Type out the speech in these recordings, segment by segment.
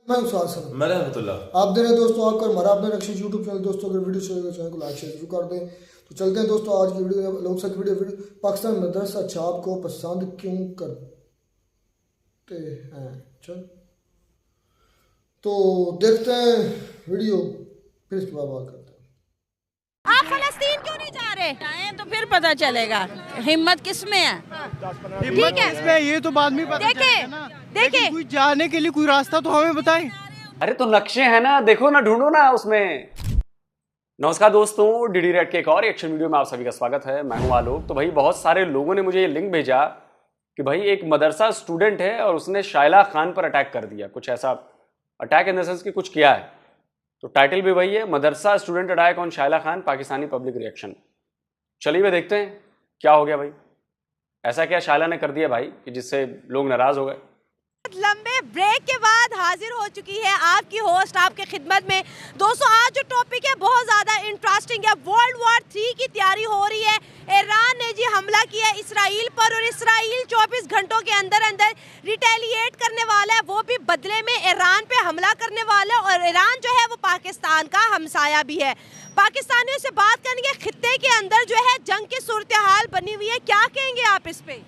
मैं उस्ताद सलाम। मैं रहमतुल्लाह। आप दे रहे दोस्तों आपका हमारा अपने रक्षित यूट्यूब चैनल। दोस्तों अगर वीडियो चाहिए तो चैनल को लाइक शेयर कर दें। तो चलते हैं दोस्तों आज की वीडियो लोग सच वीडियो पाकिस्तान मदरसा छाप को पसंद क्यों करते हैं। चल तो देखते हैं वीडियो, फिर इसके बाद बात करते हैं। आप फलस्तीन क्यों नहीं जा रहे? जाएं तो फिर पता चलेगा हिम्मत किस में है। ठीक है, इसमें ये तो बाद में पता चलेगा ना। देखे कोई जाने के लिए कोई रास्ता तो हमें बताएं। अरे तो नक्शे हैं ना, देखो ना, ढूंढो ना उसमें। नमस्कार दोस्तों, डीडी रेड के एक और एक्शन वीडियो में आप सभी का स्वागत है। मैं हूं आलोक। तो भाई बहुत सारे लोगों ने मुझे ये लिंक भेजा कि भाई एक मदरसा स्टूडेंट है और उसने शाइला खान पर अटैक कर दिया, कुछ ऐसा अटैक इन द सेंस कि कुछ किया है। तो टाइटल भी वही है, madrasa student attack on Shaila Khan, Pakistani public reaction. चलिए वे देखते हैं क्या हो गया भाई, ऐसा क्या शाइला ने कर दिया भाई कि जिससे लोग नाराज हो गए। लंबे ब्रेक के बाद हाजिर हो चुकी है आपकी होस्ट आपके खिदमत में। दोस्तों आज जो टॉपिक है बहुत ज़्यादा इंटरेस्टिंग है। वर्ल्ड वॉर 3 की तैयारी हो रही है। ईरान ने जी हमला किया है इसराइल पर और इसराइल 24 घंटों के अंदर अंदर रिटेलिएट करने वाला है, वो भी बदले में ईरान पे हमला करने वाला है। और ईरान जो है वो पाकिस्तान का हमसाया भी है। पाकिस्तानियों से बात करेंगे, खित्ते के अंदर जो है जंग की सूरत हाल बनी हुई है, क्या कहेंगे आप इस पे?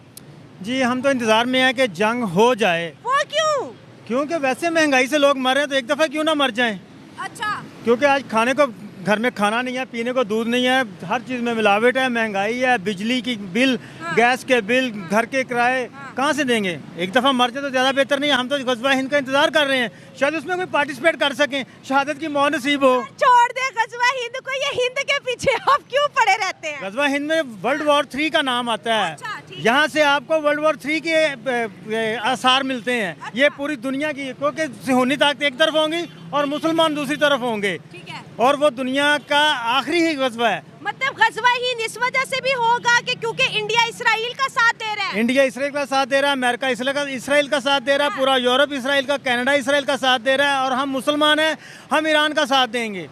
जी हम तो इंतजार में हैं कि जंग हो जाए। वो क्यों? क्योंकि वैसे महंगाई से लोग मर रहे हैं तो एक दफ़ा क्यों ना मर जाएं। अच्छा, क्योंकि आज खाने को घर में खाना नहीं है, पीने को दूध नहीं है, हर चीज़ में मिलावट है, महंगाई है, बिजली की बिल, गैस के बिल, घर के किराए कहाँ से देंगे। एक दफ़ा मर जाए तो ज़्यादा बेहतर नहीं है। हम तो ग़ज़वा हिंद का इंतज़ार कर रहे हैं, शायद उसमें कोई पार्टिसिपेट कर सकें, शहादत की मौत नसीब हो। छोड़ दे ग़ज़वा हिंद को, ये हिंद के पीछे आप क्यों पड़े रहते हैं? ग़ज़वा हिंद में वर्ल्ड वॉर 3 का नाम आता है। अच्छा, ठीक है। यहाँ से आपको वर्ल्ड वॉर 3 के आसार मिलते हैं। अच्छा। ये पूरी दुनिया की, क्योंकि सिहोनी ताकत एक तरफ होंगी और मुसलमान दूसरी तरफ होंगे, ठीक है। और वो दुनिया का आखिरी ही ग़ज़वा है। मतलब ग़ज़वा हिंद इस वजह से भी होगा कि क्योंकि इंडिया इसराइल का साथ दे रहा है। इंडिया इसराइल का साथ दे रहा है, अमेरिका इसराइल का साथ दे रहा है, पूरा यूरोप इसराइल का, कनाडा इसराइल का साथ दे रहा है, और हम मुसलमान हैं, हम ईरान का साथ देंगे।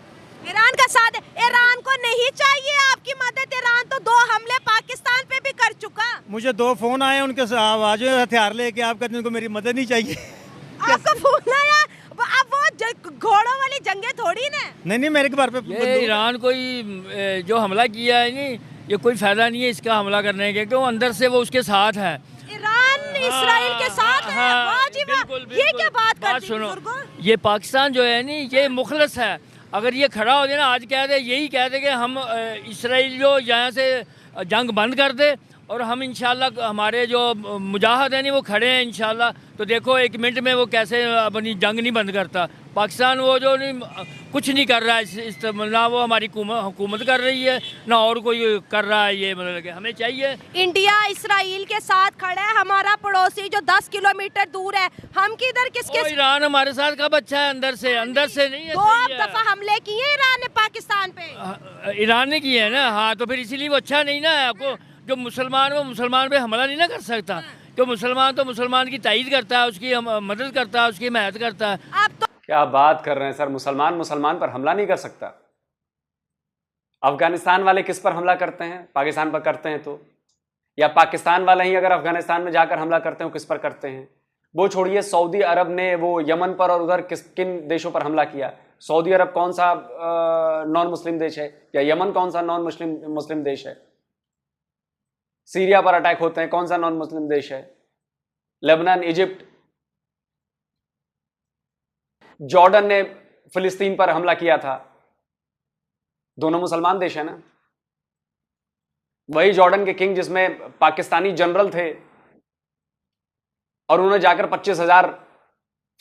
ईरान का साथ है। ईरान को नहीं चाहिए आपकी मदद। ईरान तो 2 हमले पाकिस्तान पे भी कर चुका। मुझे 2 फ़ोन आए, उनके आज हथियार लेके, आप कहते हैं उनको मेरी मदद नहीं चाहिए। आपको फोन आया? अब वो घोड़ों वाली जंगे थोड़ी ना। नहीं मेरे घर पे ये ईरान कोई जो हमला किया है नहीं, ये कोई फायदा नहीं है इसका हमला करने के, क्यों अंदर से वो उसके साथ है। ईरान इसराइल के साथ है। हाँ, वाह जी वाह। बिल्कुल, ये बिल्कुल। क्या बात कर दी सुनो, बुजुर्गों? ये पाकिस्तान जो है नहीं, ये मुखलस है। अगर ये खड़ा हो जाए ना, आज कह दे, यही कह दे कि हम इसराइल जो यहाँ से जंग बंद कर दे, और हम इंशाल्लाह हमारे जो मुजाहिद हैं नहीं वो खड़े हैं इंशाल्लाह। तो देखो 1 मिनट में वो कैसे अपनी जंग नहीं बंद करता। पाकिस्तान वो जो नहीं कुछ नहीं कर रहा है, ना वो हमारी हुकूमत कर रही है, ना और कोई कर रहा है। ये मतलब कि हमें चाहिए इंडिया इसराइल के साथ खड़ा है, हमारा पड़ोसी जो 10 किलोमीटर दूर है। हम किधर किसके? ईरान हमारे साथ कब अच्छा है, अंदर से नहीं है। 2 सही है। दफा हमले किए ईरान ने पाकिस्तान पे। ईरान ने किए है ना, हाँ, तो फिर इसीलिए वो अच्छा नहीं ना है। आपको जो मुसलमान, वो मुसलमान पे हमला नहीं ना कर सकता, क्यों मुसलमान तो मुसलमान की तायीद करता है, उसकी मदद करता है, उसकी हिमायत करता है। आप तो क्या बात कर रहे हैं सर, मुसलमान पर हमला नहीं कर सकता? अफगानिस्तान वाले किस पर हमला करते हैं? पाकिस्तान पर करते हैं तो? या पाकिस्तान वाले ही अगर अफगानिस्तान में जाकर हमला करते हैं किस पर करते हैं? वो छोड़िए, सऊदी अरब ने वो यमन पर और उधर किन देशों पर हमला किया? सऊदी अरब कौन सा नॉन मुस्लिम देश है, या यमन कौन सा नॉन मुस्लिम देश है? सीरिया पर अटैक होते हैं, कौन सा नॉन मुस्लिम देश है? लेबनान, इजिप्ट, जॉर्डन ने फिलिस्तीन पर हमला किया था, दोनों मुसलमान देश है ना। वही जॉर्डन के किंग जिसमें पाकिस्तानी जनरल थे और उन्होंने जाकर 25,000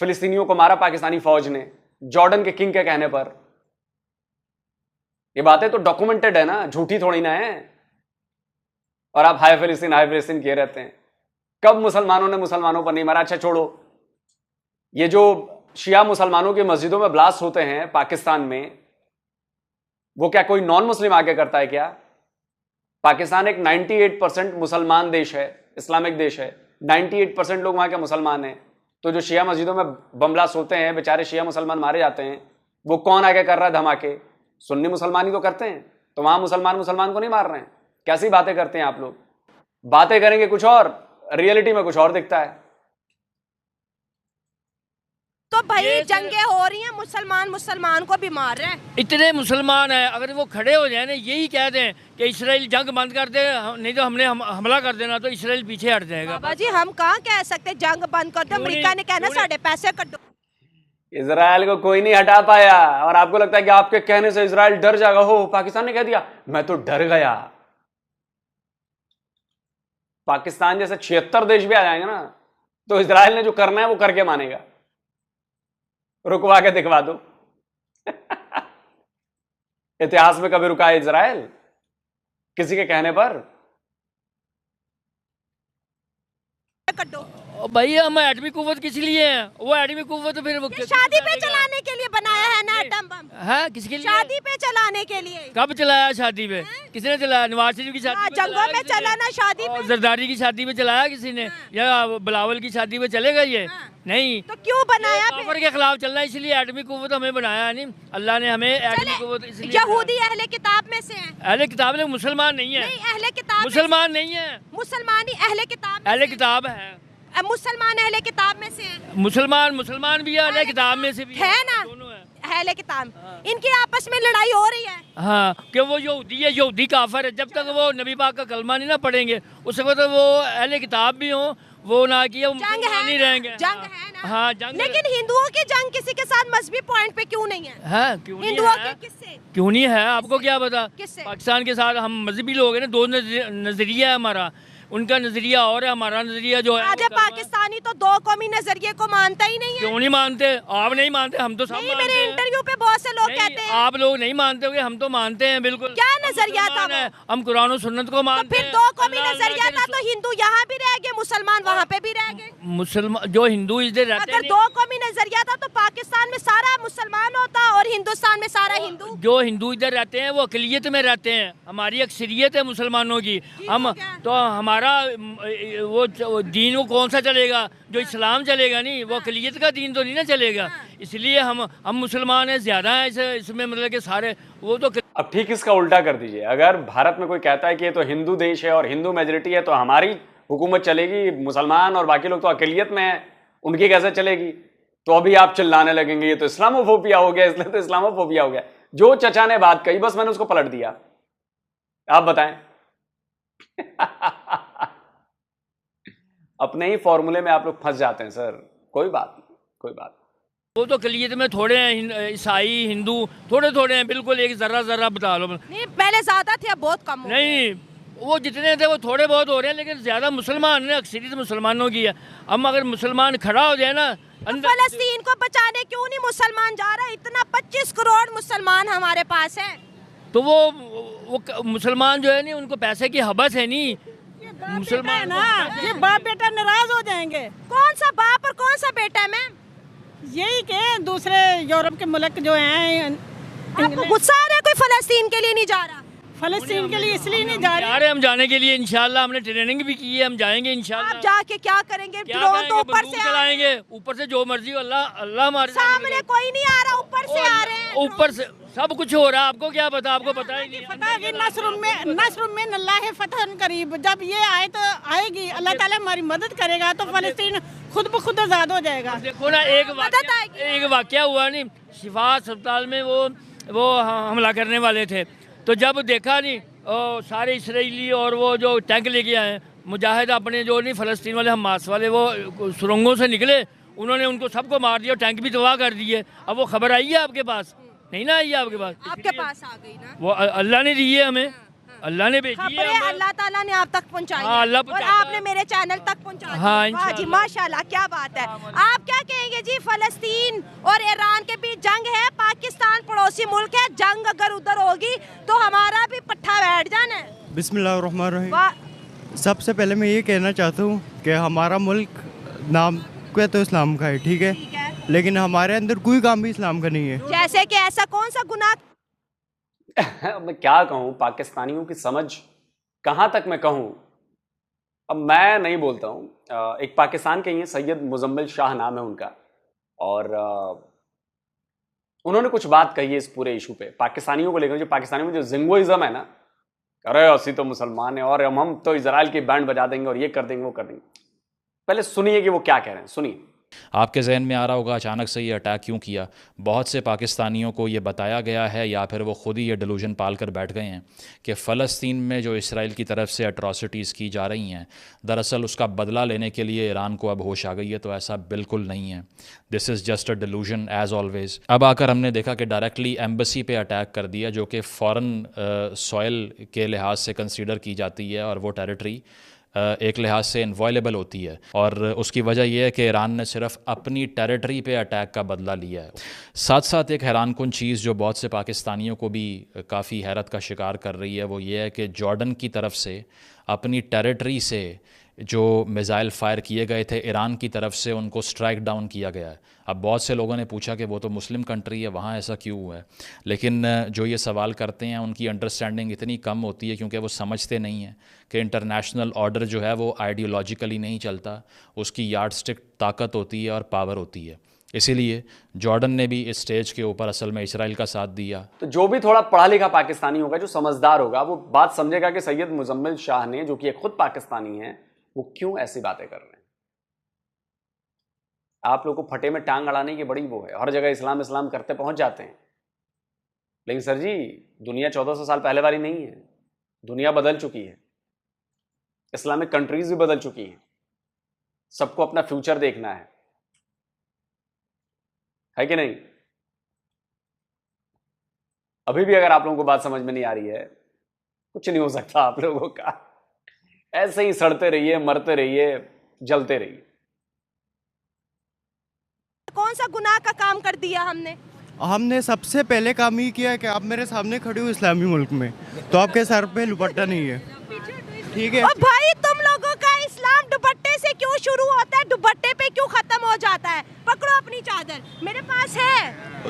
फिलिस्तीनियों को मारा पाकिस्तानी फौज ने, जॉर्डन के किंग के कहने पर। ये बातें तो डॉक्यूमेंटेड है ना, झूठी थोड़ी ना है। और आप हाय फिलिस्तीन किए रहते हैं। कब मुसलमानों ने मुसलमानों पर नहीं मारा? अच्छा छोड़ो, ये जो शिया मुसलमानों की मस्जिदों में ब्लास्ट होते हैं पाकिस्तान में, वो क्या कोई नॉन मुस्लिम आके करता है क्या? पाकिस्तान एक 98% मुसलमान देश है, इस्लामिक देश है। 98% लोग वहां के मुसलमान हैं। तो जो शिया मस्जिदों में बम ब्लास्ट होते हैं, बेचारे शिया मुसलमान मारे जाते हैं, वो कौन आके कर रहा है धमाके? सुन्नी मुसलमान ही तो करते हैं। तो वहां मुसलमान को नहीं मार रहे हैं। कैसी बातें करते हैं आप लोग? बातें करेंगे कुछ और, रियलिटी में कुछ और दिखता है। तो भाई ये जंगे हो रही हैं, मुसलमान मुसलमान को भी मार रहे हैं। इतने मुसलमान हैं, अगर वो खड़े हो जाए ना, यही कह दें कि इसराइल जंग बंद कर दे, नहीं तो हमने हमला कर देना, तो इसराइल पीछे हट जाएगा। बाबा जी हम कहाँ कह सकते जंग बंद कर दो, क्यों नहीं? अमेरिका ने कहना क्यों नहीं? साढ़े पैसे कट दो। इजराइल को कोई नहीं हटा पाया, और आपको लगता है कि आपके कहने से इजराइल डर जाएगा? हो, पाकिस्तान ने कह दिया मैं तो डर गया। पाकिस्तान जैसे 76 देश भी आ जाएंगे ना, तो इजराइल ने जो करना है वो करके मानेगा। रुकवा के दिखवा दो। इतिहास में कभी रुका है इजराइल किसी के कहने पर? कट दो। और भाई हम एटमी कुव्वत किस लिए हैं? वो एटमी कुव्वत फिर वो ये शादी पे चलाने के लिए बनाया है ना एटम बम, है किसके लिए? शादी पे चलाने के लिए। कब चलाया शादी पे? किसने चलाया? नवाज शरीफ की शादी हाँ, पे जंगों चलाया में किसी ने? चला ना शादी और पे। जरदारी की शादी में चलाया किसी ने? या बिलावल की शादी में चलेगा ये? नहीं। तो क्यों बनाया काफर फिर? के खिलाफ चलना है, इसलिए एटमी कुव्वत हमें बनाया है। नहीं, अल्लाह ने हमें एटमी कुव्वत इसलिए यहूदी अहले किताब में से हैं। अहले किताब में मुसलमान नहीं है। नहीं, अहले किताब में मुसलमान नहीं है, से- मुसलमान ही अहले किताब में अहले से किताब है। हैं। मुसलमान अहले किताब में से हैं। मुसलमान भी है, अहले किताब में से भी है ना? दोनों है। अहले किताब इनकी आपस में लड़ाई हो रही है। हाँ, कि वो यहूदी है, यहूदी काफर है। जब तक वो नबी पाक का कलमा नहीं ना पढ़ेंगे, उस वक्त वो अहले किताब भी हो, वो ना किया, वो जंग मुसलमान नहीं है रहेंगे। ना? जंग है ना? हाँ, जंग। लेकिन हिंदुओं की जंग किसी के साथ मजहबी पॉइंट पे क्यों नहीं है? है, क्यों नहीं हिंदुओं है? के किससे? क्यों नहीं है? आपको क्या पता? किससे? पाकिस्तान के साथ हम मजहबी लोग हैं ना, दो नजरिया है हमारा। उनका नजरिया और है, हमारा नजरिया जो है आधे वो कर्म है। पाकिस्तानी तो दो कौमी नजरिए को मानता ही नहीं है। क्यों नहीं मानते? आप नहीं मानते, हम तो सब नहीं, मानते मेरे हैं। इंटरव्यू पे बहुत से लोग नहीं, कहते हैं। आप लोग नहीं मानते होंगे, हम तो मानते हैं बिल्कुल। क्या हम नजरिया था मुसलमान वो? हैं, हम कुरान और सुन्नत को तो मानते फिर हैं। दो कौमी अल्लाह नजरिया के था तो हिंदू यहाँ भी रह गए, मुसलमान वहाँ पे भी रह गए। मुसलमान जो हिंदू इधर रहते अगर हैं, दो कौमी नजरिया था तो पाकिस्तान में सारा मुसलमान होता और हिंदुस्तान में सारा हिंदू। जो हिंदू इधर रहते हैं वो अकलियत में रहते हैं। हमारी अक्सरियत है मुसलमानों की। हम हो गया। तो हमारा वो दीन वो कौन सा चलेगा? जो इस्लाम चलेगा। नहीं, वो अकलियत का दीन तो नहीं ना चलेगा। इसलिए हम मुसलमान हैं, ज़्यादा हैं इसमें, मतलब कि सारे वो तो। अब ठीक इसका उल्टा कर दीजिए। अगर भारत में कोई कहता है कि ये तो हिंदू देश है और हिंदू मेजोरिटी है, तो हमारी हुकूमत चलेगी, मुसलमान और बाकी लोग तो अकलियत में है, उनकी कैसे चलेगी? तो अभी आप चिल्लाने लगेंगे ये तो इस्लामोफोबिया हो गया, इसलिए तो इस्लामोफोबिया हो गया। जो चचा ने बात कही बस मैंने उसको पलट दिया। आप बताएं। अपने ही फॉर्मूले में आप लोग फंस जाते हैं सर। कोई बात नहीं, कोई बात नहीं। वो तो अकलियत में थोड़े हैं, ईसाई हिंदू थोड़े थोड़े हैं, बिल्कुल एक जरा बता लो। नहीं, पहले ज्यादा थे, अब बहुत कम हो गए। नहीं, वो जितने थे वो थोड़े बहुत हो रहे हैं, लेकिन ज़्यादा मुसलमान है, अक्सरियत मुसलमानों की है। हम अगर मुसलमान खड़ा हो जाए ना अंदर, फलस्तीन को बचाने क्यों नहीं मुसलमान जा रहा? इतना 25 करोड़ मुसलमान हमारे पास है। तो वो मुसलमान जो है नहीं, उनको पैसे की हवस है नहीं। मुसलमान ना ये बाप बेटा नाराज हो जाएंगे। कौन सा बाप और कौन सा बेटा है मैम? यही के दूसरे यूरोप के मुल्क जो हैं, आपको गुस्सा आ रहा है कोई फलस्तीन के लिए नहीं जा रहा? फलस्तीन के लिए इसलिए नहीं जा जा रहे। रहे हैं हम जाने के लिए इंशाल्लाह। हमने ट्रेनिंग भी की है, हम जाएंगे इंशाल्लाह। आप जाके क्या करेंगे? क्या ड्रोन तो करेंगे? ऊपर बंदूक से आ रहे हैं। चलाएंगे, ऊपर से जो मर्जी हो। अल्लाह हमारे सामने कोई नहीं आ रहा, ऊपर से आ रहे हैं। ऊपर से सब कुछ हो रहा है। आपको क्या पता? आपको पता ही नहीं। फतह की नस्र में अल्लाह फतहन करीब, जब ये आए तो आएगी, अल्लाह ताला हमारी मदद करेगा तो फलस्तीन खुद ब खुद आज़ाद हो जाएगा। देखो ना, एक वाकया हुआ नहीं, शिफा अस्पताल में वो हमला करने वाले थे, तो जब देखा नहीं सारे इसराइली और वो जो टैंक लेके आए मुजाहिद अपने जो नहीं फ़लस्तीन वाले हमास वाले, वो सुरंगों से निकले, उन्होंने उनको सबको मार दिया, टैंक भी तबाह कर दिए। अब वो खबर आई है आपके पास? नहीं ना आई है आपके पास। आपके पास आ गई ना? वो अल्लाह ने दी है हमें, अल्लाह ने भेजी है खबरें हमें। अल्लाह ताला ने आप तक पहुंचाई हाँ, है अल्लाह और पहुंचाता आपने है। मेरे चैनल तक पहुंचा दी। हाँ, वाह जी, इंशाअल्लाह। माशाल्लाह, क्या बात है। आप क्या कहेंगे जी? फलस्तीन और ईरान के बीच जंग है, पाकिस्तान पड़ोसी मुल्क है, जंग अगर उधर होगी तो हमारा भी पट्टा बैठ जाना है। बिस्मिल्लाहिर्रहमानिर्रहीम। वाह, सबसे पहले मैं ये कहना चाहता हूँ कि हमारा मुल्क नाम क्या तो इस्लाम का है, ठीक है, ठीक है। लेकिन हमारे अंदर कोई काम भी इस्लाम का नहीं है। जैसे कि ऐसा कौन सा गुनाह? मैं क्या कहूं, पाकिस्तानियों की समझ कहां तक मैं कहूं। अब मैं नहीं बोलता हूं। एक पाकिस्तान के ही हैं, सैयद मुजम्मिल शाह नाम है उनका, और उन्होंने कुछ बात कही है इस पूरे इशू पे पाकिस्तानियों को लेकर। जो पाकिस्तानियों में जो जिंगोइज्म है ना, अरे असी तो मुसलमान है और हम तो इजराइल की बैंड बजा देंगे और ये कर देंगे वो कर देंगे। पहले सुनिए कि वो क्या कह रहे हैं, सुनिए। आपके जहन में आ रहा होगा अचानक से ये अटैक क्यों किया। बहुत से पाकिस्तानियों को ये बताया गया है या फिर वो ख़ुद ही ये डिलूजन पाल कर बैठ गए हैं कि फ़लस्तीन में जो इसराइल की तरफ से अट्रॉसिटीज़ की जा रही हैं दरअसल उसका बदला लेने के लिए ईरान को अब होश आ गई है। तो ऐसा बिल्कुल नहीं है, this is just a delusion as always. अब आकर हमने देखा कि डायरेक्टली एम्बेसी पे अटैक कर दिया, जो कि फ़ॉरेन सॉइल के लिहाज से कंसीडर की जाती है और वो टेरिटरी एक लिहाज से इनवॉयलेबल होती है। और उसकी वजह यह है कि ईरान ने सिर्फ अपनी टेरिटरी पे अटैक का बदला लिया है। साथ साथ एक हैरानकुन चीज़ जो बहुत से पाकिस्तानियों को भी काफ़ी हैरत का शिकार कर रही है वो ये है कि जॉर्डन की तरफ से अपनी टेरिटरी से जो मिज़ाइल फ़ायर किए गए थे ईरान की तरफ से उनको स्ट्राइक डाउन किया गया है। अब बहुत से लोगों ने पूछा कि वो तो मुस्लिम कंट्री है, वहाँ ऐसा क्यों हुआ है। लेकिन जो ये सवाल करते हैं उनकी अंडरस्टैंडिंग इतनी कम होती है क्योंकि वो समझते नहीं हैं कि इंटरनेशनल ऑर्डर जो है वो आइडियोलॉजिकली नहीं चलता, उसकी यार्डस्टिक ताकत होती है और पावर होती है। इसीलिए जॉर्डन ने भी इस स्टेज के ऊपर असल में इसराइल का साथ दिया। तो जो भी थोड़ा पढ़ा लिखा पाकिस्तानी होगा, जो समझदार होगा, वो बात समझेगा कि सैयद मुजम्मिल शाह ने, जो कि एक खुद पाकिस्तानी है, वो क्यों ऐसी बातें कर रहे हैं। आप लोग को फटे में टांग अड़ाने की बड़ी वो है, हर जगह इस्लाम इस्लाम करते पहुंच जाते हैं। लेकिन सर जी, दुनिया 1400 साल पहले वाली नहीं है, दुनिया बदल चुकी है, इस्लामिक कंट्रीज भी बदल चुकी हैं, सबको अपना फ्यूचर देखना है कि नहीं। अभी भी अगर आप लोगों को बात समझ में नहीं आ रही है, कुछ नहीं हो सकता आप लोगों का, ऐसे ही सड़ते रहिए, मरते रहिए, जलते रहिए। कौन सा गुनाह का काम कर दिया हमने? हमने सबसे पहले काम ये किया कि आप मेरे सामने खड़े हो इस्लामी मुल्क में, तो आपके सर पे दुपट्टा नहीं है, ठीक है। और भाई तुम लोगों का इस्लाम दुपट्टे से क्यों शुरू होता है, दुपट्टे पे क्यों खत्म हो जाता है? पकड़ो अपनी चादर, मेरे पास है,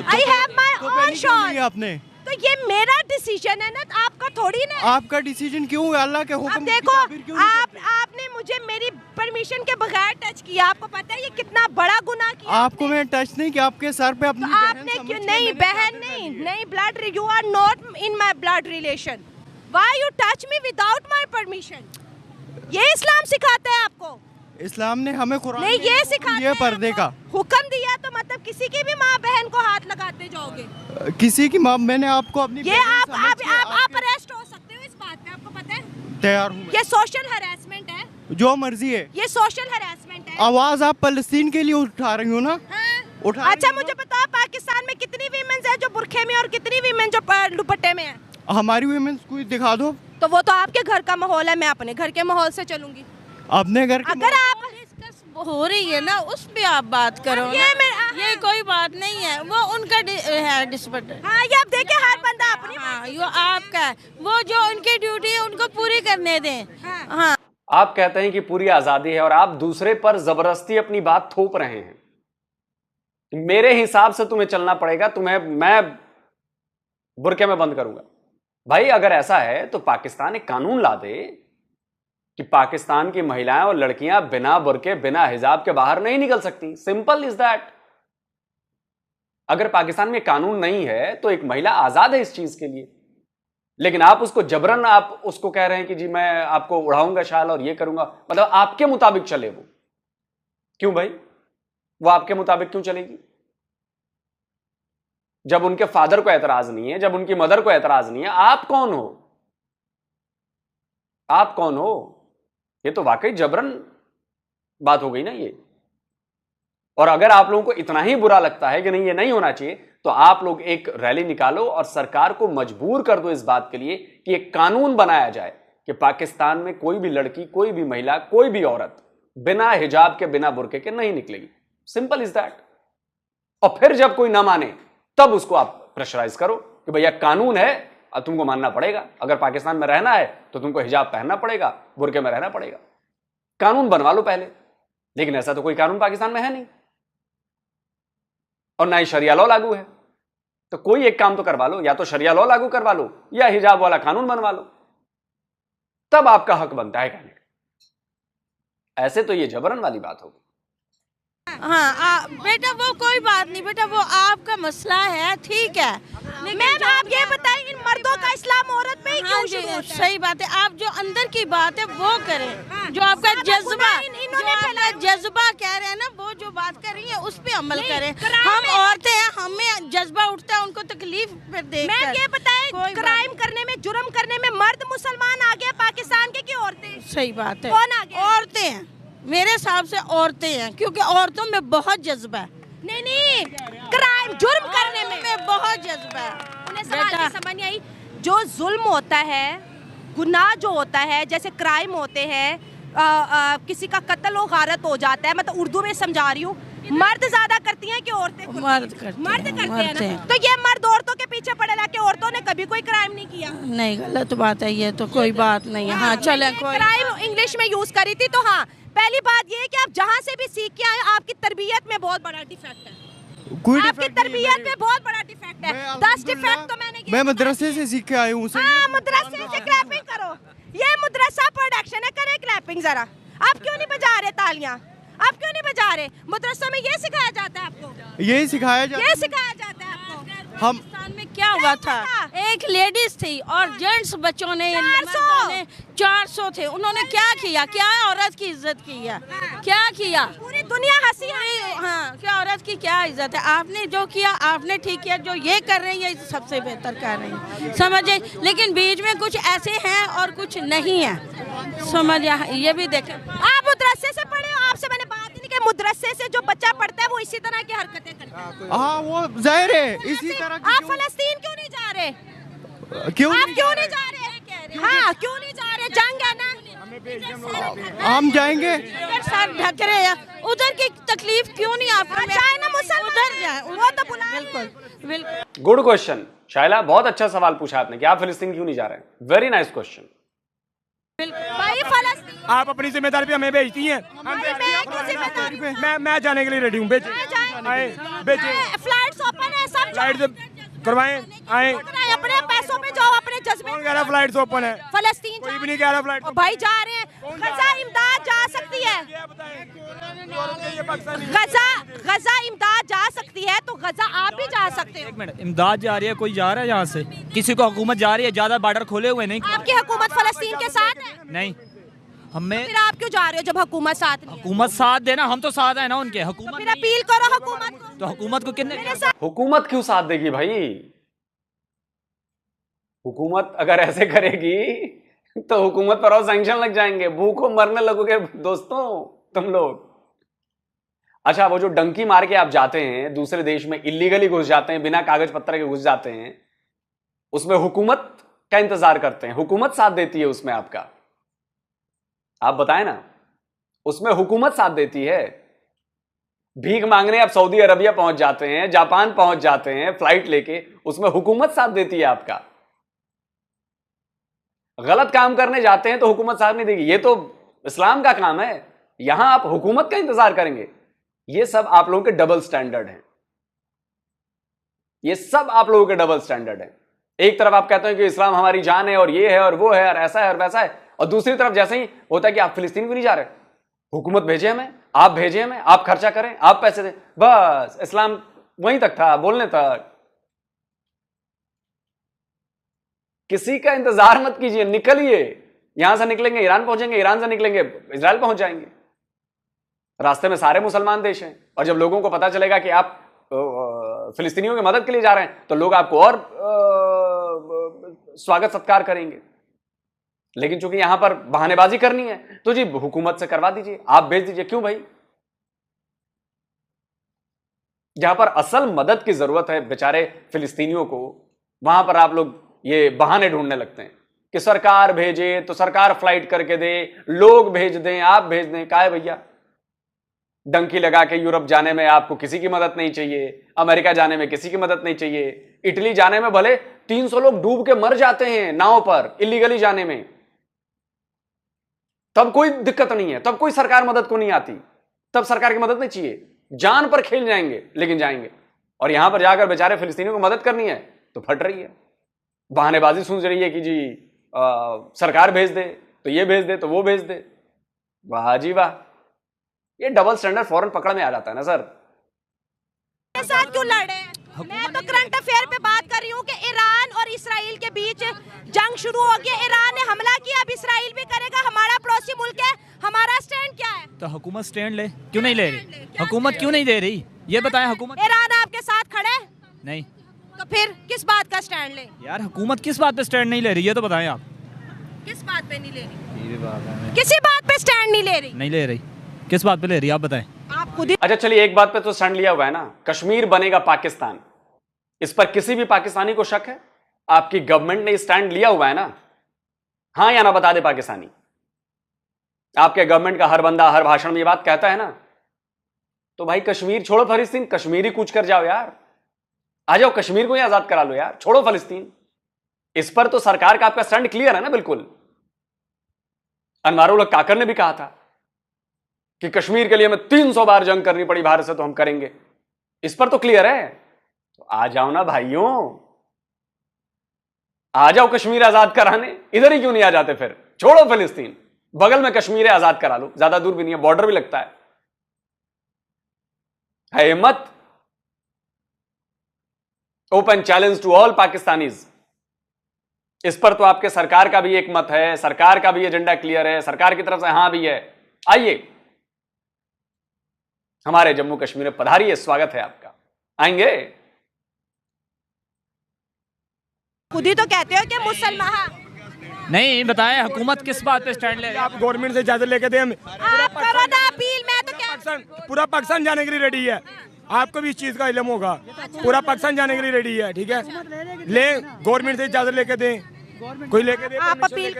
I have my own shawl. आपने तो ये मेरा डिसीजन है ना, आपका थोड़ी ना। आपका डिसीजन क्यों है? अल्लाह के हुक्म अब देखो, आपने मुझे मेरी परमिशन के बगैर टच किया, आपको पता है ये कितना बड़ा गुनाह किया। आपको मैं टच नहीं किया, आपके सर पे अपनी तो आपने क्यों नहीं, बहन नहीं, blood, you are not in my blood relation, why you touch me without my permission? ये इस्लाम सिखाता है आपको? इस्लाम ने हमें कुरान नहीं, ये सिखाता है पर्दे का हुक्म दिया, तो मतलब किसी की भी माँ बहन को हाथ लगाते जाओगे? किसी की माँ, मैंने आपको अपनी ये आप अरेस्ट हो सकते हो इस बात पे, आपको पता है? तैयार हूँ। ये सोशल हैरेसमेंट है, जो मर्जी है, ये सोशल हैरेसमेंट है। आवाज आप फलस्तीन के लिए उठा रही हो ना? हाँ। अच्छा मुझे बताओ, पाकिस्तान में कितनी वीमेंस है जो बुरखे में और कितनी वीमेन जो दुपट्टे में है? हमारी वीमेंस कोई दिखा दो। तो वो तो आपके घर का माहौल है, मैं अपने घर के माहौल से चलूंगी। अपने घर अगर आप हो रही है ना, उस पे आप बात करो ना। ये कोई बात नहीं है, वो उनका है डिस्पट। हाँ, ये आप देखे, हर बंदा अपनी, हाँ, ये आपका है, वो जो उनकी ड्यूटी है उनको पूरी करने दें। हाँ। आप कहते हैं कि पूरी आजादी है और आप दूसरे पर जबरदस्ती अपनी बात थोप रहे हैं। मेरे हिसाब से तुम्हें चलना पड़ेगा, तुम्हें मैं बुरके में बंद करूंगा। भाई अगर ऐसा है तो पाकिस्तान एक कानून ला दे कि पाकिस्तान की महिलाएं और लड़कियां बिना बुरके, बिना हिजाब के बाहर नहीं निकल सकती। Simple is that. अगर पाकिस्तान में कानून नहीं है तो एक महिला आजाद है इस चीज के लिए, लेकिन आप उसको जबरन, आप उसको कह रहे हैं कि जी मैं आपको उड़ाऊंगा शाल और ये करूंगा, मतलब आपके मुताबिक चले वो। क्यों भाई, वो आपके मुताबिक क्यों चलेगी? जब उनके फादर को एतराज नहीं है, जब उनकी मदर को एतराज नहीं है, आप कौन हो? आप कौन हो? ये तो वाकई जबरन बात हो गई ना ये। और अगर आप लोगों को इतना ही बुरा लगता है कि नहीं ये नहीं होना चाहिए, तो आप लोग एक रैली निकालो और सरकार को मजबूर कर दो इस बात के लिए कि एक कानून बनाया जाए कि पाकिस्तान में कोई भी लड़की, कोई भी महिला, कोई भी औरत बिना हिजाब के, बिना बुरके के नहीं निकलेगी। Simple is that. और फिर जब कोई ना माने तब उसको आप प्रेशराइज करो कि भैया कानून है, अब तुमको मानना पड़ेगा। अगर पाकिस्तान में रहना है तो तुमको हिजाब पहनना पड़ेगा, बुरके में रहना पड़ेगा। कानून बनवा लो पहले। लेकिन ऐसा तो कोई कानून पाकिस्तान में है नहीं, और ना ही शरिया लॉ लागू है। तो कोई एक काम तो करवा लो, या तो शरिया लॉ लागू करवा लो या हिजाब वाला कानून बनवा लो, तब आपका हक बनता है कहने का। ऐसे तो ये जबरन वाली बात होगी। हाँ बेटा वो कोई बात नहीं बेटा, वो आपका मसला है, ठीक है। मैम आप ये बताएं, इन मर्दों का इस्लाम औरत पे ही हाँ क्यों जी, शुरू होता है? सही बात है। आप जो अंदर की बात है वो करें, जो आपका जज्बा, इन्होंने जज्बा कह रहे हैं ना, वो जो बात कर रही है उस पे अमल नहीं, करें। क्राइम हम है। औरतें हैं, हमें जज्बा उठता है उनको तकलीफ पे देख मैं ये बताएं, कोई क्राइम करने में, जुर्म करने में मर्द मुसलमान आगे पाकिस्तान के कि औरतें? सही बात है। कौन आगे है? औरतें हैं, मेरे हिसाब से औरतें हैं, क्योंकि औरतों में बहुत जज्बा है। नहीं, क्राइम जुर्म करने में बहुत जज्बा है। उन्हें सवाल की समझ नहीं आई। जो जुल्म होता है, गुनाह जो होता है, जैसे क्राइम होते हैं, किसी का कत्ल हो, गारत हो जाता है, मतलब उर्दू में समझा रही हूँ, मर्द ज्यादा करती हैं कि औरतें? मर्द करते हैं ना। तो ये मर्द औरतों के पीछे पड़े रह के औरतों ने कभी कोई क्राइम नहीं किया? नहीं, गलत बात है ये तो, कोई बात नहीं है। हाँ चले, कोई क्राइम इंग्लिश में यूज करी थी। तो हाँ, पहली बात ये है कि आप जहाँ से भी सीख के आए, आपकी तरबियत में बहुत बड़ा डिफेक्ट है। कोई आपकी डिफेक्ट नहीं है तरबियत मेरे- में बहुत बड़ा डिफेक्ट है। मैं 10 डिफेक्ट तो मैंने मैं मदरसे से सीख के आया हूँ। हाँ, मदरसे से क्लैपिंग करो। ये मदरसा प्रोडक्शन है, करे क्लैपिंग जरा। आप क्यों नहीं बजा रहे तालियां? आप क्यों नहीं बजा रहे? मदरसों में ये सिखाया जाता है आपको? यही सिखाया जाता ये सिखाया जाता है आपको? हम पाकिस्तान में क्या हुआ था, एक लेडीज थी और जेंट्स बच्चों ने 400 थे, उन्होंने क्या किया? क्या औरत की इज्जत की है? क्या किया? पूरी दुनिया हंसी हाँ, क्या औरत की क्या इज्जत है? आपने जो किया आपने ठीक किया, जो ये कर रही है सबसे बेहतर कर रही है, समझे? लेकिन बीच में कुछ ऐसे हैं और कुछ नहीं है, समझ? ये भी देखें। आप मदरसे से पढ़े हो? आपसे मैंने बात ही नहीं की। मदरसे से जो बच्चा पढ़ता है वो इसी तरह की हरकतें करता है। हाँ, वो जाहिर है इसी तरह की। आप फलस्तीन क्यों नहीं जा रहे? क्यों आप नहीं? क्यों नहीं जा रहे? हाँ, क्यों नहीं जा रहे? जंग है ना। हम जाएंगे। सर ढक रहे हैं, उधर की तकलीफ क्यों नहीं आप चाहे ना मुसलमान उधर जाए, वो तो बुला बिल्कुल बिल्कुल। गुड क्वेश्चन शाइला, बहुत अच्छा सवाल पूछा आपने कि आप फिलिस्तीन क्यों नहीं जा रहे हैं। Very nice question. भाई फलस्तीन, आप अपनी जिम्मेदारी पे हमें भेजती हैं। मैं जाने के लिए रेडी हूँ। फ्लाइट्स ओपन है, सब फ्लाइट करवाएं, आए। अपने पैसों पे जाओ, अपने जज्बे। कौन कह रहा फ्लाइट्स ओपन है? फलस्तीन कोई भी नहीं कह रहा फ्लाइट। भाई जा रहे हैं। गजा इमदाद जा सकती है, गजा इमदाद जा सकती है, तो गजा आप भी जा सकते हो। एक मिनट, इमदाद जा रही है, कोई जा रहा है यहाँ से? किसी को हुकूमत जा रही है? ज्यादा बॉर्डर खोले हुए नहीं? आपकी हुकूमत फलस्तीन के साथ है? नहीं, हमें फिर आप क्यों जा रहे हो जब हुकूमत साथ नहीं है? हुकूमत साथ देना, हम तो साथ है ना उनके। हुकूमत फिर अपील करो हुकूमत को। तो हुकूमत को कितने? हुकूमत क्यों साथ देगी भाई? हुकूमत अगर ऐसे करेगी तो हुकूमत पर और सैंक्शन लग जाएंगे, भूखों मरने लगोगे दोस्तों तुम लोग। अच्छा, वो जो डंकी मार के आप जाते हैं दूसरे देश में, इलीगली घुस जाते हैं, बिना कागज पत्र के घुस जाते हैं, उसमें हुकूमत का इंतजार करते हैं, हुकूमत साथ देती है उसमें आपका? आप बताएं ना, उसमें हुकूमत साथ देती है? भीख मांगने आप सऊदी अरबिया पहुंच जाते हैं, जापान पहुंच जाते हैं फ्लाइट लेके, उसमें हुकूमत साथ देती है आपका? गलत काम करने जाते हैं तो हुकूमत साथ नहीं देगी, ये तो इस्लाम का काम है। यहां आप हुकूमत का इंतजार करेंगे? ये सब आप लोगों के डबल स्टैंडर्ड हैं, ये सब आप लोगों के डबल स्टैंडर्ड हैं। एक तरफ आप कहते हैं कि इस्लाम हमारी जान है और ये है और वो है और ऐसा है और वैसा है, और दूसरी तरफ जैसे ही होता है कि आप फिलिस्तीन क्यों नहीं जा रहे, हुकूमत भेजे हमें, आप भेजे हमें, आप खर्चा करें, आप पैसे दें, बस इस्लाम वहीं तक था, बोलने तक। किसी का इंतजार मत कीजिए, निकलिए। यहां से निकलेंगे ईरान पहुंचेंगे, ईरान से निकलेंगे इजराइल पहुंच जाएंगे। रास्ते में सारे मुसलमान देश हैं, और जब लोगों को पता चलेगा कि आप फिलिस्तीनियों की मदद के लिए जा रहे हैं तो लोग आपको और स्वागत सत्कार करेंगे। लेकिन चूंकि यहां पर बहानेबाजी करनी है तो जी हुकूमत से करवा दीजिए, आप भेज दीजिए। क्यों भाई? जहां पर असल मदद की जरूरत है बेचारे फिलिस्तीनियों को, वहां पर आप लोग ये बहाने ढूंढने लगते हैं कि सरकार भेजे तो सरकार फ्लाइट करके दे, लोग भेज दें, आप भेज दें। काहे भैया? डंकी लगा के यूरोप जाने में आपको किसी की मदद नहीं चाहिए, अमेरिका जाने में किसी की मदद नहीं चाहिए, इटली जाने में भले 300 लोग डूब के मर जाते हैं नाव पर इलीगली जाने में, तब कोई दिक्कत नहीं है, तब कोई सरकार मदद को नहीं आती, तब सरकार की मदद नहीं चाहिए, जान पर खेल जाएंगे लेकिन जाएंगे। और यहां पर जाकर बेचारे फिलिस्तीनियों को मदद करनी है तो फट रही है, बहानेबाजी सूझ रही है कि जी सरकार भेज दे तो ये भेज दे तो वो भेज दे। वाह जी वाह, ये डबल स्टैंडर्ड फौरन पकड़ में आ जाता है ना सर। साथ क्यों लड़ रहे हैं? मैं तो करंट अफेयर पे बात कर रही हूँ कि ईरान और इसराइल के बीच जंग शुरू हो गया, ईरान ने हमला किया, अब इसराइल भी करेगा, हमारा पड़ोसी मुल्क है, हमारा स्टैंड क्या है? तो हुकूमत स्टैंड ले, क्यों नहीं ले रही? हुकूमत क्यों नहीं दे रही, ये बताएं। हुकूमत ईरान आपके साथ खड़े नहीं, तो फिर किस बात का स्टैंड ले? यार हुकूमत किस बात पे स्टैंड नहीं ले रही, ये तो बताएं आप। किस बात पे नहीं ले रही? किसी बात पे स्टैंड नहीं ले रही? नहीं ले रही, किस बात पे ले रही आप बताएं। आप खुद ही अच्छा चलिए, एक बात पे तो स्टैंड लिया हुआ है ना, कश्मीर बनेगा पाकिस्तान। इस पर किसी भी पाकिस्तानी को शक है? आपकी गवर्नमेंट ने स्टैंड लिया हुआ है ना, हाँ या ना बता दे पाकिस्तानी। आपके गवर्नमेंट का हर बंदा हर भाषण में ये बात कहता है ना, तो भाई कश्मीर छोड़ो फलस्तीन, कश्मीर ही कूच कर जाओ यार, आ जाओ कश्मीर को ही आजाद करा लो यार, छोड़ो फलस्तीन। इस पर तो सरकार का आपका स्टैंड क्लियर है ना बिल्कुल। अनवारुल हक काकर ने भी कहा था कि कश्मीर के लिए हमें 300 बार जंग करनी पड़ी भारत से तो हम करेंगे, इस पर तो क्लियर है। तो आ जाओ ना भाइयों, आ जाओ कश्मीर आजाद कराने, इधर ही क्यों नहीं आ जाते फिर? छोड़ो फिलिस्तीन, बगल में कश्मीर है, आजाद करा लो, ज्यादा दूर भी नहीं है, बॉर्डर भी लगता है हिम्मत। Open challenge to all Pakistanis. इस पर तो आपके सरकार का भी एक मत है, सरकार का भी एजेंडा क्लियर है, सरकार की तरफ से हां भी है। आइए हमारे जम्मू कश्मीर में पधारिए, स्वागत है आपका। आएंगे? खुद ही तो कहते हो कि मुसलमान। नहीं बताएं हुकूमत किस बात पे स्टैंड ले रही है। आप गवर्नमेंट से इजाजत लेके दें, आप करो ना अपील, मैं तो क्या पूरा पाकिस्तान जाने के लिए रेडी है। आपको भी इस चीज का इल्म होगा, पूरा पाकिस्तान जाने के लिए रेडी है, ठीक है। ले गवर्नमेंट से इजाजत लेके दें, कोई लेके दे, आप अपील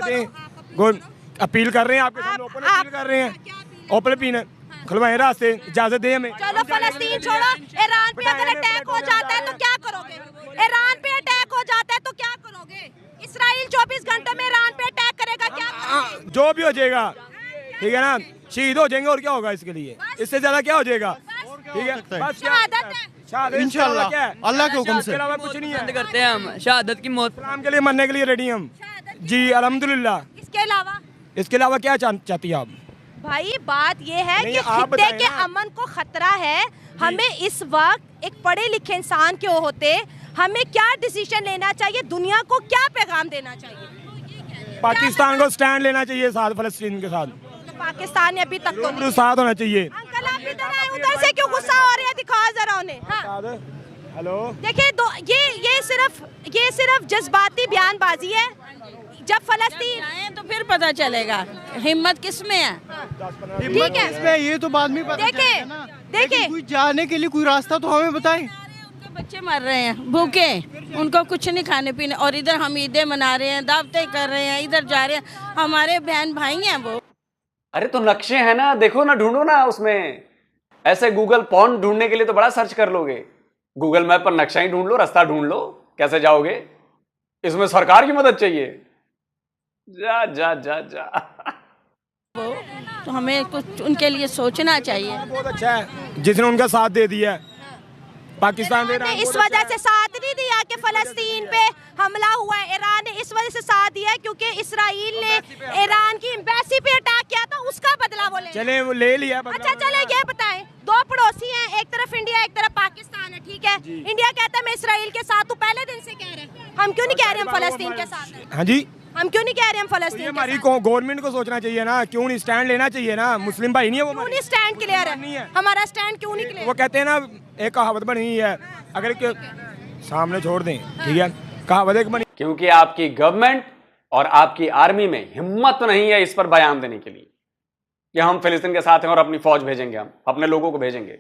अपील कर रहे हैं आपके सामने, ओपन अपील कर रहे हैं, ओपन अपील खुलवाएं रास्ते, इजाजत दें हमें। चलो फलस्तीन छोड़ो, ईरान पे अगर अटैक हो जाता है तो क्या करोगे? ईरान पे अटैक हो जाता है तो क्या करोगे? इसराइल 24 घंटों में ईरान पे अटैक करेगा, क्या करोगे? जो भी हो जाएगा, ठीक है ना, शहीद हो जाएंगे और क्या होगा इसके लिए, इससे ज्यादा क्या हो जाएगा, ठीक है। बस शहादत है, इंशाल्लाह अल्लाह के हुक्म से कुछ नहीं है, करते हैं हम शहादत की मौत इस्लाम के लिए मरने के लिए रेडी हम जी, अल्हम्दुलिल्लाह। इसके अलावा क्या चाहती है आप? भाई बात ये है नहीं, कि आप खित्ते बताएं के ना। अमन को खतरा है। हमें इस वक्त एक पढ़े लिखे इंसान के होते हमें क्या डिसीजन लेना चाहिए, दुनिया को क्या पैगाम देना चाहिए? पाकिस्तान को स्टैंड लेना चाहिए साथ फलस्तीन के साथ, तो पाकिस्तान ने अभी तक तो नहीं। साथ होना चाहिए। अंकल आप इधर आए, उधर से क्यों गुस्सा हो रहे हैं, दिखाओ जरा उन्हें। हाँ हेलो, देखिए ये सिर्फ जज्बाती बयानबाजी है। जब फलस्तीन आए तो फिर पता चलेगा हिम्मत किस में है। ठीक है, इसमें ये तो बाद में पता देखिए चलेगा ना। देखिए लेकिन कोई जाने के लिए कोई रास्ता तो हमें बताएं। उनके बच्चे मर रहे हैं भूखे, उनको कुछ नहीं खाने पीने, और इधर हम ईदें मना रहे हैं, दावतें कर रहे हैं, इधर जा रहे हैं, हमारे बहन भाई हैं वो। अरे तो नक्शे हैं ना, देखो ना, ढूंढो ना उसमें। ऐसे गूगल पॉन्ड ढूंढने के लिए तो बड़ा सर्च कर लोगे, गूगल मैप पर नक्शा ही ढूंढ लो, रास्ता ढूंढ लो, कैसे जाओगे? इसमें सरकार की मदद चाहिए। जा जा जा जा तो हमें कुछ उनके लिए सोचना चाहिए। बहुत अच्छा है जिसने उनका साथ दे दिया है, पाकिस्तान दे रहा है। इस वजह से साथ नहीं दिया कि फलस्तीन पे हमला हुआ है। ईरान ने इस वजह से साथ दिया है क्योंकि इसराइल ने ईरान की एम्बेसी पे अटैक किया था, उसका बदला वो ले। चले वो ले लिया बदला। अच्छा चले ये बताएं, दो पड़ोसी हैं, एक तरफ इंडिया एक तरफ पाकिस्तान है, ठीक है। इंडिया कहता है मैं इसराइल के साथ हूँ, पहले दिन से कह रहे हैं। हम क्यों नहीं कह रहे हम फलस्तीन के साथ हैं? हाँ जी, हम क्यों नहीं कह रहे हम फलस्तीन? हमारी गवर्नमेंट को सोचना चाहिए ना, क्यों नहीं स्टैंड लेना चाहिए ना। मुस्लिम भाई नहीं है वो, क्यों नहीं स्टैंड क्लियर है? हमारा स्टैंड क्यों नहीं क्लियर? वो कहते हैं ना, एक कहावत बनी है, अगर सामने छोड़ दें, ठीक है, कहावत एक बनी। क्योंकि आपकी गवर्नमेंट और आपकी आर्मी में हिम्मत नहीं है इस पर बयान देने के लिए कि हम फिलिस्तीन के साथ हैं और अपनी फौज भेजेंगे, हम अपने लोगों को भेजेंगे।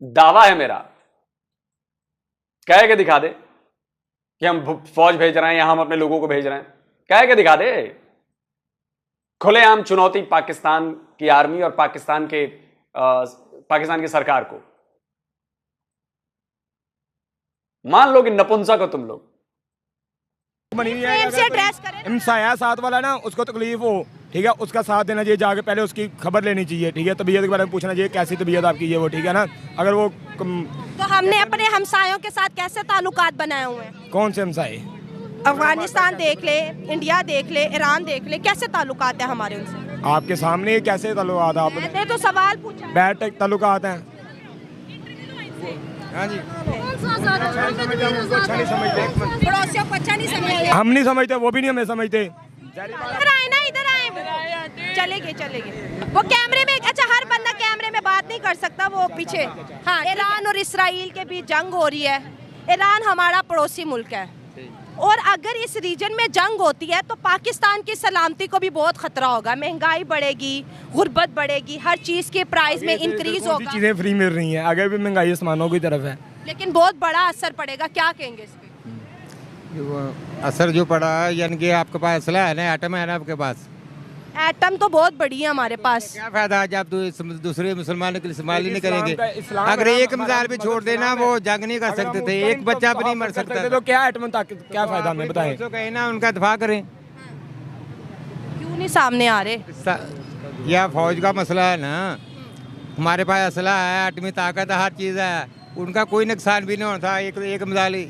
दावा है मेरा, कह के दिखा दे कि हम फौज भेज रहे हैं या हम अपने लोगों को भेज रहे हैं, कह के दिखा दे। खुलेआम चुनौती पाकिस्तान की आर्मी और पाकिस्तान की सरकार को। मान लो कि नपुंसक हो तुम लोग, बनी हुई है, हमसाया साथ वाला ना, उसको तकलीफ हो, ठीक है, उसका साथ देना चाहिए, जाके पहले उसकी खबर लेनी चाहिए, ठीक है, तबीयत के बारे में पूछना चाहिए, कैसी तबीयत आपकी है वो, ठीक है ना। अगर वो तो हमने अपने हमसायों के साथ कैसे ताल्लुकात बनाए हुए हैं? कौन से हमसाए? अफगानिस्तान देख ले, इंडिया देख ले, ईरान देख ले, कैसे ताल्लुकात है हमारे उनसे? आपके सामने कैसे ताल्लुकात? आपने तो सवाल पूछा, बैठ ताल्लुकात हैं। हाँ जी, पड़ोसियों को अच्छा नहीं समझते। हम नहीं समझते, वो भी नहीं हमें समझते। इधर आए ना, इधर आए, चले गए वो कैमरे में। अच्छा, हर बंदा कैमरे में बात नहीं कर सकता, वो पीछे। हाँ, ईरान और इसराइल के बीच जंग हो रही है। ईरान हमारा पड़ोसी मुल्क है, और अगर इस रीजन में जंग होती है तो पाकिस्तान की सलामती को भी बहुत खतरा होगा। महंगाई बढ़ेगी, गुर्बत बढ़ेगी, हर चीज के प्राइस में इंक्रीज होगा। चीजें फ्री मिल रही हैं, आगे भी महंगाई आसमानों की तरफ है, लेकिन बहुत बड़ा असर पड़ेगा। क्या कहेंगे इस पे? असर जो पड़ा है, यानी कि आपके पास असला है ना, एटम है ना आपके पास, एटम तो बहुत बड़ी है हमारे पास। क्या फायदा आज आप दूसरे मुसलमानों के लिए इस्तेमाल ही नहीं करेंगे। इस्लाम अगर एक मिसाल पे छोड़ देना, वो जंग नहीं कर सकते थे, एक बच्चा भी नहीं मर सकता। तो क्या एटम ताकत, क्या फायदा हमें बताएं। तो कहीं ना उनका दफा करें, क्यों नहीं सामने आ रहे? यह फौज का मसला है ना, हमारे पास असला है, एटमी ताकत है, हर चीज़ है, उनका कोई नुकसान भी नहीं होता। एक मिसाल ही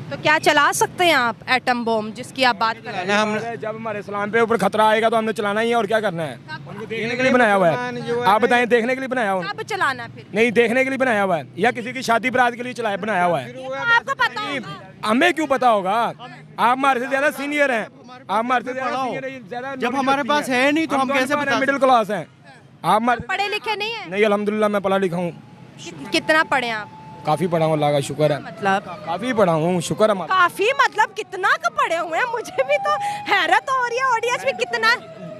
तो क्या चला सकते हैं आप एटम बम जिसकी आप बात कर रहे हैं? हम जब हमारे इस्लाम पे ऊपर खतरा आएगा तो हमने चलाना ही है, और क्या करना है। उनको देखने के लिए बनाया हुआ है, आप बताएं, देखने के लिए बनाया हुआ है? कब चलाना फिर? नहीं, देखने के लिए बनाया हुआ है, या किसी की शादी बारात के लिए चलाया बनाया हुआ है? तो आपको पता होगा। हमें क्यों पता होगा? आप हमारे से ज्यादा सीनियर हैं, आप हमारे से ज्यादा जब हमारे पास है नहीं तो हम कैसे बता? मिडिल क्लास हैं आप, हमारे पढ़े लिखे नहीं है? नहीं, अल्हम्दुलिल्लाह मैं पढ़ा लिखा हूँ, कितना पढ़े आप? काफी पढ़ा हूँ, अल्लाह का शुक्र है। मतलब काफी पढ़ा हूँ, शुक्र है। काफी मतलब कितना का पढ़े हुए हैं? मुझे भी तो हैरत हो रही है, ऑडियंस में कितना।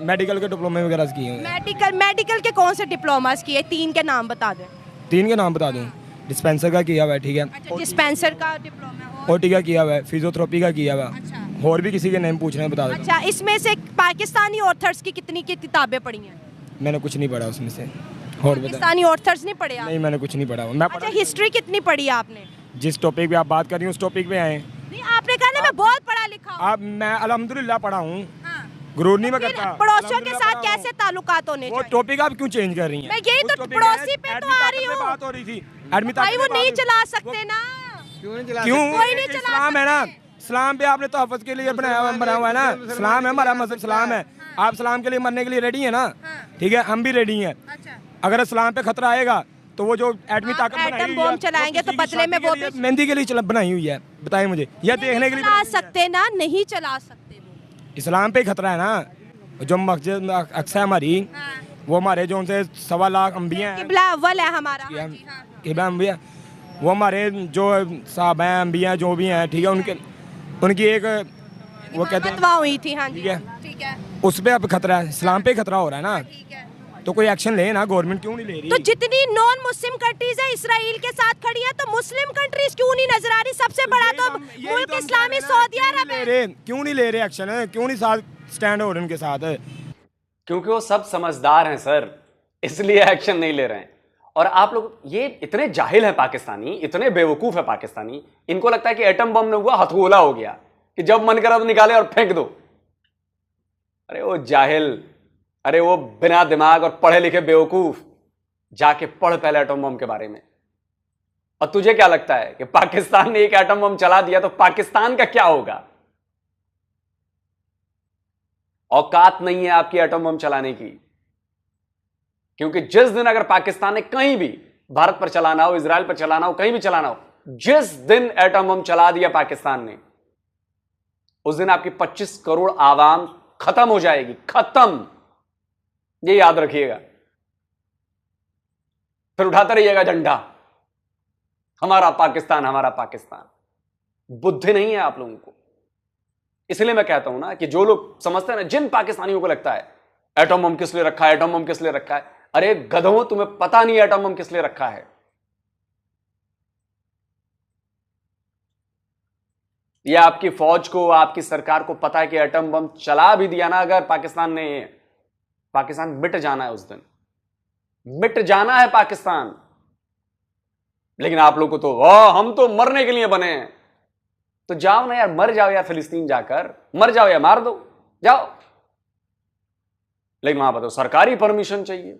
मेडिकल के डिप्लोमे वगैरह किए हैं। मेडिकल के कौन से डिप्लोमास किए? 3 के नाम बता दें। 3 के नाम बता दूँ? डिस्पेंसर का किया हुआ है, ठीक है। अच्छा, डिस्पेंसर का डिप्लोमा। ओटी का किया हुआ है, फिजियोथेरेपी का किया हुआ है। अच्छा। और भी किसी के नेम पूछ रहे हैं, बता दो। अच्छा, इसमें से पाकिस्तानी ऑथर्स की कितनी की किताबें पढ़ी हैं? मैंने कुछ नहीं पढ़ा उसमें से, और बता। पाकिस्तानी ऑथर्स नहीं पढ़े आप? नहीं, मैंने कुछ नहीं पढ़ा। मैं अच्छा, हिस्ट्री कितनी पढ़ी आपने? जिस टॉपिक पे आप बात कर रही हूँ उस टॉपिक पे आए। नहीं, आपने कहा ना मैं बहुत पढ़ा लिखा हूँ। आप, मैं अल्हम्दुलिल्लाह पढ़ा हूँ, हाँ। गुरूर नहीं मैं फिर करता। पड़ोसियों के साथ कैसे ताल्लुकात होने वो चाहिए? टॉपिक आप क्यों चेंज कर रही हैं? मैं यही उस तो topic पड़ोसी में पे तो एडमी आ ताकत रही पे हूँ। बात हो रही थी। एडमी भाई ताकत वो पे नहीं बात- चला सकते ना। क्यों नहीं चला क्यों? कोई नहीं चला इस्लाम है ना, इस्लाम पे आपने तहफ़्फ़ुज़ के लिए बना हुआ है ना। इस्लाम है, हमारा मजहब इस्लाम है। आप इस्लाम के लिए मरने के लिए रेडी है ना? ठीक है, हम भी रेडी हैं। अगर इस्लाम पे खतरा आएगा तो वो जो एटमी ताकत बनाई एटम हुई है, बम चलाएंगे वो तो किसी की बदले में शादी वो के लिए, मेहंदी के लिए बनाई हुई है? बताइए मुझे, या देखने के लिए चला सकते ना, नहीं चला सकते वो। इस्लाम पे खतरा है ना। जो मस्जिद अक्सा हमारी, वो हमारे जो उनसे 1.25 लाख अंबिया हैं, किबला अव्वल है हमारा। किबला अंबिया, वो हमारे जो साहब हैं, अंबिया जो भी हैं, ठीक है, उनकी एक वो कहते हैं फतवा हुई थी। हाँ जी, ठीक है, ठीक है, उस पे अब खतरा है, इस्लाम पे खतरा हो रहा है ना। ठीक है। तो कोई एक्शन ले ना, गवर्नमेंट क्यों नहीं ले रही? तो जितनी नॉन मुस्लिम कंट्रीज है इसराइल के साथ खड़ी है, तो मुस्लिम कंट्रीज क्यों नहीं नजर आ रही? सबसे बड़ा तो मुल्क इस्लामी सऊदी अरब है। क्यों नहीं ले रहे एक्शन? क्यों नहीं साथ स्टैंड हो रहे उनके साथ? क्योंकि वो सब समझदार हैं सर, इसलिए एक्शन नहीं ले रहे हैं। और आप लोग ये इतने जाहिल हैं पाकिस्तानी, इतने बेवकूफ है पाकिस्तानी, इनको लगता है कि एटम बम ने हुआ हथगोला हो गया कि जब मन करा तो निकाले और फेंक दो। अरे वो जाहिल, अरे वो बिना दिमाग और पढ़े लिखे बेवकूफ, जाके पढ़ पहले एटम बम के बारे में। और तुझे क्या लगता है कि पाकिस्तान ने एक एटम बम चला दिया तो पाकिस्तान का क्या होगा? औकात नहीं है आपकी एटम बम चलाने की। क्योंकि जिस दिन अगर पाकिस्तान ने कहीं भी भारत पर चलाना हो, इजराइल पर चलाना हो, कहीं भी चलाना हो, जिस दिन एटम बम चला दिया पाकिस्तान ने, उस दिन आपकी 25 करोड़ आवाम खत्म हो जाएगी, खत्म। ये याद रखिएगा। फिर उठाते रहिएगा झंडा, हमारा पाकिस्तान, हमारा पाकिस्तान। बुद्धि नहीं है आप लोगों को। इसलिए मैं कहता हूं ना कि जो लोग समझते हैं ना, जिन पाकिस्तानियों को लगता है एटम बम किस लिए रखा है, एटम बम किस लिए रखा है, अरे गधों, तुम्हें पता नहीं एटम बम किस लिए रखा है। यह आपकी फौज को, आपकी सरकार को पता है कि एटम बम चला भी दिया ना अगर पाकिस्तान ने, पाकिस्तान मिट जाना है उस दिन, मिट जाना है पाकिस्तान। लेकिन आप लोग को तो हम तो मरने के लिए बने हैं। तो जाओ ना यार, मर जाओ यार, फिलिस्तीन जाकर मर जाओ या मार दो, जाओ। लेकिन वहां बताओ सरकारी परमिशन चाहिए,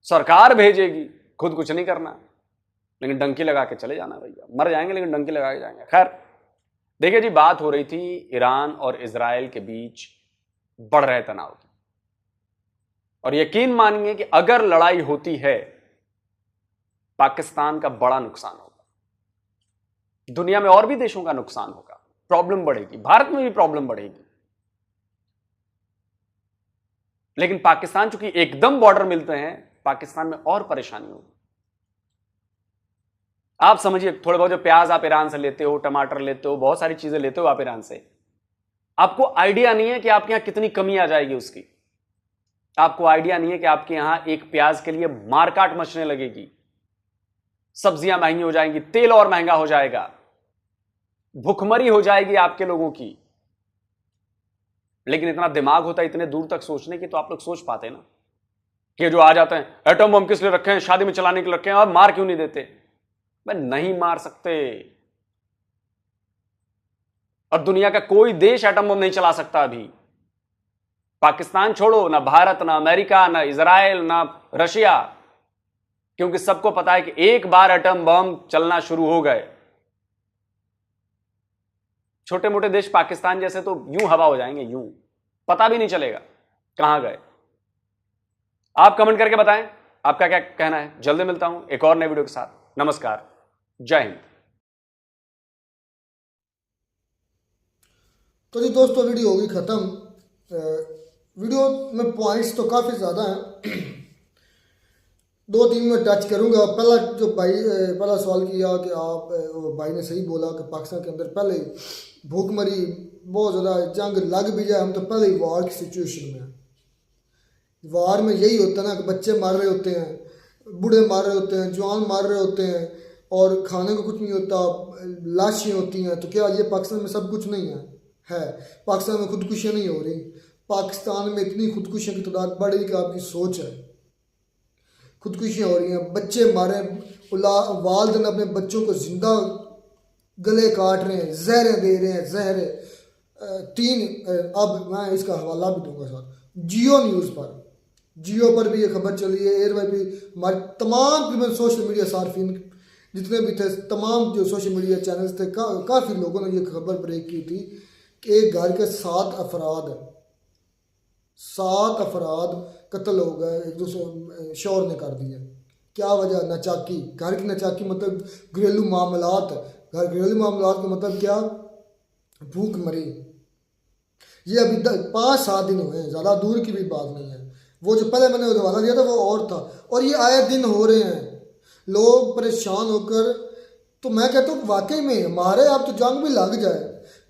सरकार भेजेगी, खुद कुछ नहीं करना, लेकिन डंकी लगा के चले जाना भैया। मर जाएंगे लेकिन डंकी लगा के जाएंगे। खैर देखिए जी, बात हो रही थी ईरान और इजराइल के बीच बढ़ रहे तनाव की। और यकीन मानिए कि अगर लड़ाई होती है पाकिस्तान का बड़ा नुकसान होगा, दुनिया में और भी देशों का नुकसान होगा, प्रॉब्लम बढ़ेगी, भारत में भी प्रॉब्लम बढ़ेगी। लेकिन पाकिस्तान चूंकि एकदम बॉर्डर मिलते हैं, पाकिस्तान में और परेशानी होगी। आप समझिए, थोड़े बहुत जो प्याज आप ईरान से लेते हो, टमाटर लेते हो, बहुत सारी चीजें लेते हो आप ईरान से, आपको आइडिया नहीं है कि आपके यहां कितनी कमी आ जाएगी उसकी। आपको आइडिया नहीं है कि आपके यहां एक प्याज के लिए मारकाट मचने लगेगी, सब्जियां महंगी हो जाएंगी, तेल और महंगा हो जाएगा, भुखमरी हो जाएगी आपके लोगों की। लेकिन इतना दिमाग होता है इतने दूर तक सोचने की, तो आप लोग सोच पाते ना कि जो आ जाते हैं एटम बम किस लिए रखे हैं, शादी में चलाने के लिए रखे हैं, और मार क्यों नहीं देते? मैं नहीं मार सकते, और दुनिया का कोई देश एटम बम नहीं चला सकता अभी। पाकिस्तान छोड़ो, ना भारत, ना अमेरिका, ना इजराइल, ना रशिया, क्योंकि सबको पता है कि एक बार एटम बम चलना शुरू हो गए, छोटे मोटे देश पाकिस्तान जैसे तो यूं हवा हो जाएंगे, यूं पता भी नहीं चलेगा कहां गए। आप कमेंट करके बताएं आपका क्या कहना है। जल्दी मिलता हूं एक और नए वीडियो के साथ। नमस्कार, जय हिंद। तो जी दोस्तों, वीडियो होगी ख़त्म। वीडियो में पॉइंट्स तो काफ़ी ज़्यादा हैं, 2-3 में टच करूंगा। पहला सवाल किया कि आप, भाई ने सही बोला कि पाकिस्तान के अंदर पहले भूखमरी बहुत ज़्यादा, जंग लग भी जाए हम तो पहले ही वार की सिचुएशन में हैं। वार में यही होता है ना कि बच्चे मार रहे होते हैं, बूढ़े मार रहे होते हैं, जवान मार रहे होते हैं, और खाने को कुछ नहीं होता, लाशें होती हैं। तो क्या ये पाकिस्तान में सब कुछ नहीं है? पाकिस्तान में खुदकुशियाँ नहीं हो रही। पाकिस्तान में इतनी खुदकुशियों की तादाद बढ़ रही कि आपकी सोच है। खुदकुशियाँ हो रही हैं, बच्चे मारे, वालिदैन अपने बच्चों को जिंदा गले काट रहे हैं, जहरें दे रहे हैं, अब मैं इसका हवाला भी दूंगा साथ, जियो न्यूज़ पर, जियो पर भी ये खबर चली है, एयरवाई भी, हमारे तमाम सोशल मीडिया सार्फिन जितने भी थे, तमाम जो सोशल मीडिया चैनल्स थे, काफ़ी लोगों ने ये खबर ब्रेक की थी कि एक घर के 7 अफराद कत्ल हो गए, एक दूसरे शौहर ने कर दिया। क्या वजह? नाचाकी। घर की नाचाकी मतलब घरेलू मामलात। घरेलू मामलात का मतलब क्या? भूखमरी। ये अभी 5-7 दिन हुए हैं, ज़्यादा दूर की भी बात नहीं है। वो जो पहले मैंने हवाला दिया था वो और था, और ये आए दिन हो रहे हैं, लोग परेशान होकर। तो मैं कहता हूँ वाकई में हमारे अब तो जंग भी लग जाए,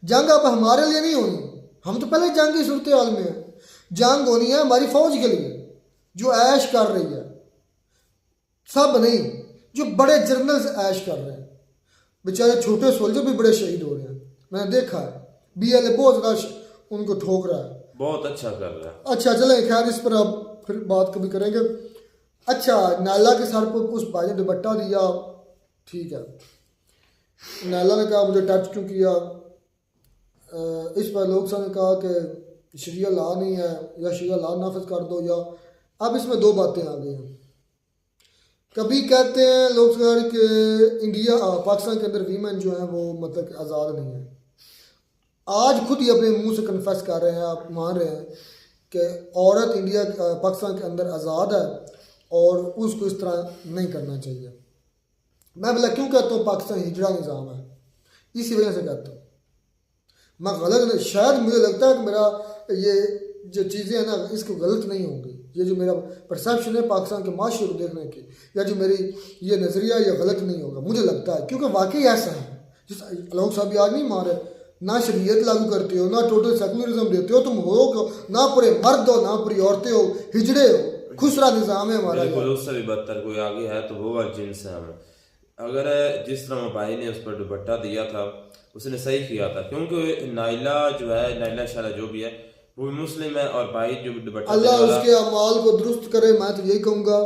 जंग अब हमारे लिए नहीं होनी, हम तो पहले जंग की सूरत हाल में है। जंग होनी है हमारी फौज के लिए जो ऐश कर रही है, सब नहीं, जो बड़े जर्नल्स ऐश कर रहे हैं, बेचारे छोटे सोल्जर भी बड़े शहीद हो रहे हैं। मैंने देखा है, BLA बहुत ज़्यादा उनको ठोक रहा है, बहुत अच्छा कर रहा है। अच्छा चले, खैर इस पर आप फिर बात कभी करेंगे। अच्छा, नाला के सर पर उस भाई ने दुपट्टा दिया, ठीक है, नाला ने कहा मुझे टच क्यों किया। इस पर लोग ने कहा कि शरिया ला नहीं है, या शरिया ला नाफिज कर दो, या अब इसमें 2 बातें आ गई हैं। कभी कहते हैं लोग कि पाकिस्तान के अंदर वीमेन जो हैं वो मतलब आज़ाद नहीं है। आज खुद ही अपने मुंह से कन्फेस कर रहे हैं, आप मान रहे हैं कि औरत पाकिस्तान के अंदर आज़ाद है और उसको इस तरह नहीं करना चाहिए। मैं बोला क्यों कहता हूँ पाकिस्तान हिजड़ा निज़ाम है, इसी वजह से कहता हूँ। मैं गलत नहीं, शायद मुझे लगता है कि मेरा ये जो चीज़ें हैं ना इसको गलत नहीं होंगी, ये जो मेरा परसेप्शन है पाकिस्तान के माशरे को देखने की, या जो मेरी ये नज़रिया, ये गलत नहीं होगा मुझे लगता है, क्योंकि वाकई ऐसा है। जिस लोग साहब आज नहीं मारे, ना शरीयत लागू करते हो, ना टोटल सेकुलरिज्म देते हो, तुम हो ना पूरे मर्द हो, ना पूरी औरतें हो, हिजड़े हो, खुसरा निज़ाम है हमारा। उससे भी बदतर कोई आगे है तो वो जिन्स है। अगर जिस तरह भाई ने उस पर दुपट्टा दिया था उसने सही किया था, क्योंकि नाइला जो है, नाइला शाला जो भी है वो मुस्लिम है, और भाई जो दुपट्टा, अल्लाह उसके अमाल को दुरुस्त करे। मैं तो यही कहूँगा,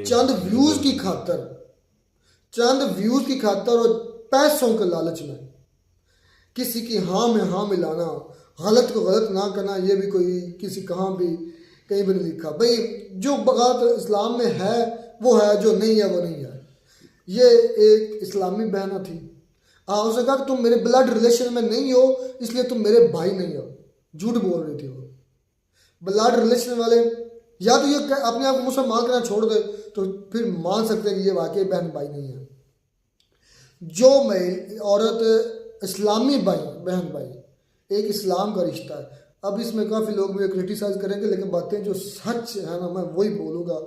चंद व्यूज़ की खातर और पैसों के लालच में किसी की हाँ में हाँ मिलाना, गलत को गलत ना करना, ये भी कोई किसी कहीं भी नहीं लिखा। भाई जो बात इस्लाम में है वो है, जो नहीं है वो नहीं है। ये एक इस्लामी बहना थी, उसने कहा कि तुम मेरे ब्लड रिलेशन में नहीं हो इसलिए तुम मेरे भाई नहीं हो, झूठ बोल रही थी वो। ब्लड रिलेशन वाले या तो ये अपने आप को मुसलमान करना छोड़ दे तो फिर मान सकते हैं कि ये वाकई बहन भाई नहीं है। जो औरत इस्लामी भाई बहन भाई एक इस्लाम का रिश्ता है। अब इसमें काफ़ी लोग मुझे क्रिटिसाइज करेंगे, लेकिन बातें जो सच है ना मैं वही बोलूँगा।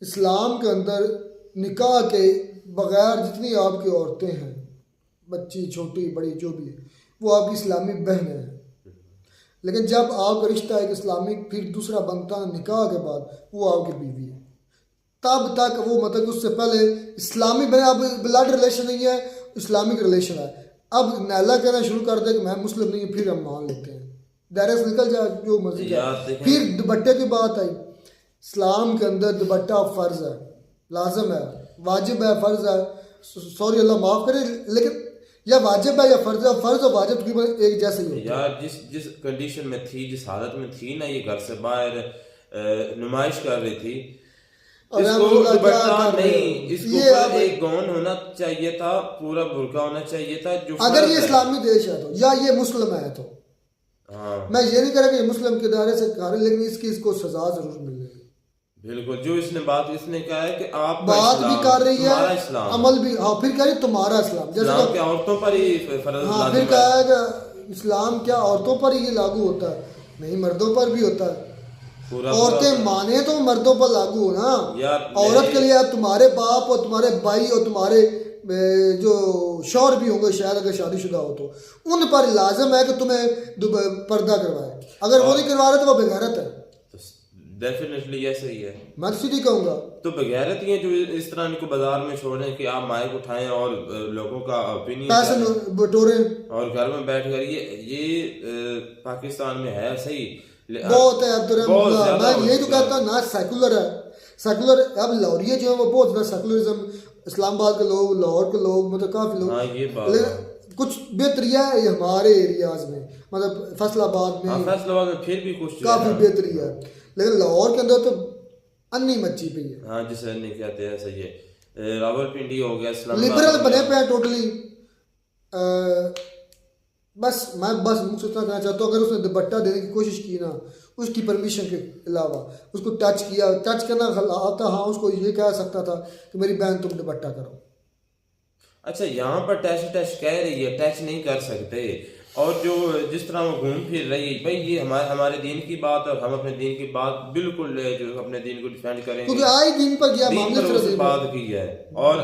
इस्लाम के अंदर निकाह के बगैर जितनी आपकी औरतें हैं, बच्ची छोटी बड़ी जो भी है, वो आपकी इस्लामी बहन है। लेकिन जब आपका रिश्ता एक इस्लामिक फिर दूसरा बनता है निकाह के बाद, वो आपकी बीवी है। तब तक वो मतलब उससे पहले इस्लामी बने, अब ब्लड रिलेशन नहीं है, इस्लामिक रिलेशन है। अब नैला कहना शुरू कर दे कि मैं मुस्लिम नहीं, फिर हम मान लेते हैं, डायरेक्ट निकल जाए जो मर्जी जाए। फिर दुपट्टे की बात आई, इस्लाम के अंदर दुपट्टा फ़र्ज है, लाजम है, वाजिब है, फ़र्ज है। सॉरी अल्लाह माफ़ करे, लेकिन या वाजिब है या फ़र्ज है, फ़र्ज और वाजिब तकरीबन एक जैसे ही यार। जिस कंडीशन में थी, जिस हालत में थी ना, ये घर से बाहर नुमाइश कर रही थी, इसको दुपट्टा नहीं, इसको ऊपर एक गौन होना चाहिए था, पूरा बुर्का होना चाहिए था। जो अगर ये इस्लामी देश है तो, या ये मुस्लिम है तो, हाँ मैं ये नहीं कह रहा कि ये मुस्लिम के दायरे से कर, लेकिन इसको सजा जरूर मिलेगी। बिल्कुल, जो इसने कहा है कि आप बात भी कर रही है, अमल भी, हाँ फिर कह रही तुम्हारा इस्लाम, जैसे क्या औरतों पर ही फर्ज, हाँ फिर कहा है कि इस्लाम क्या औरतों पर ही लागू होता है? नहीं, मर्दों पर भी होता है। औरतें माने तो मर्दों पर लागू हो ना। औरत के लिए अब तुम्हारे बाप और तुम्हारे भाई और तुम्हारे जो शौहर भी होंगे शायद, अगर शादीशुदा हो तो उन पर लाजम है कि तुम्हें पर्दा करवाए। अगर वो नहीं करवा रहे तो वो बेगैरत है। डेफिनेटली ऐसा ही है, मैं तो सीधी कहूँगा। तो बेगैरत ही है जो इस तरह इनको बाजार में छोड़ें कि आप माइक उठाएं और लोगों का ओपिनियन पैसे बटोरें और घर में बैठ कर ये पाकिस्तान में है सही बहुत है। अब्दुल मैं यही तो कहता हूँ ना, सेकुलर है, सेकुलर। अब लाहौरिया जो है वो बहुत ज़्यादा सेकुलरिज्म, इस्लामाबाद के लोग, लाहौर के लोग, मतलब काफ़ी लोग, हाँ, ये बात कुछ बेहतरिया है हमारे एरियाज में, मतलब फैसलाबाद में फिर भी कुछ काफ़ी बेहतरी है, लेकिन लाहौर के अंदर तो अन्नी मच्छी पे है। हाँ, जिसे अन्नी कहते हैं, सही है। रावलपिंडी हो गया, लिबरल बने पे हैं टोटली। बस मैं मुझसे इतना कहना चाहता हूँ, अगर उसने दुपट्टा देने की कोशिश की ना, उसकी परमिशन के अलावा उसको टच किया, टच करना आता, हाँ उसको ये कह सकता था कि मेरी बहन तुम दुपट्टा करो। अच्छा, यहाँ पर टच कह रही है, टच नहीं कर सकते। और जो जिस तरह वो घूम फिर रही है, भाई ये हमारे दीन की बात, और हम अपने दीन की बात बिल्कुल जो अपने दीन को डिफेंड करेंगे, क्योंकि आई दीन पर गया मामले से बात की है। और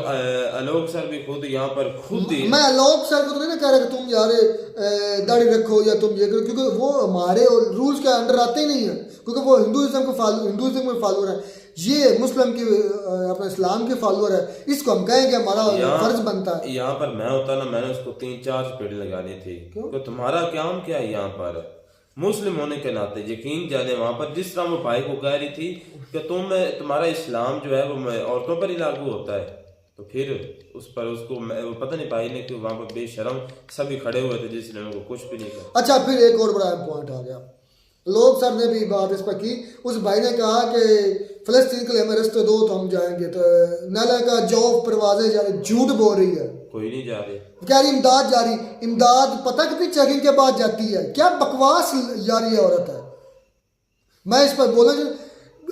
आलोक सर भी खुद यहाँ पर खुद ही, मैं आलोक सर को तो नहीं कह रहा कि तुम यार दाढ़ी रखो या तुम ये करो, क्योंकि वो हमारे रूल्स के अंडर आते ही नहीं है, क्योंकि वो हिंदुइज्म में फॉलोअर है, ये मुस्लिम की अपने इस्लाम के फॉलोअर है। इसको हम कहेंगे हमारा फर्ज बनता है। यहाँ पर मैं होता ना, मैंने उसको 3-4 चपेट लगानी थी। तो तुम्हारा काम क्या है यहाँ पर? मुस्लिम होने के नाते यकीन जाने, वहाँ पर जिस तरह वो भाई को कह रही थी कि तुम्हारा इस्लाम जो है वो औरतों पर ही लागू होता है, तो फिर उस पर उसको पता नहीं भाई ने कि वहाँ पर बेशरम सभी खड़े हुए थे जिसने उनको कुछ भी नहीं कहा। अच्छा, फिर एक और बड़ा पॉइंट आ गया, लोग सर ने भी बात इस पर की। उस भाई ने कहा कि फलस्तीन के लिए हमें रास्ते दो तो हम जाएंगे, तो नाला का जॉब परवाजें जा रही, झूठ बोल रही है, कोई नहीं जा रही, कह रही इमदाद जा रही। इमदाद पता कितनी चेकिंग के बाद जाती है? क्या बकवास जा रही है औरत है। मैं इस पर बोला,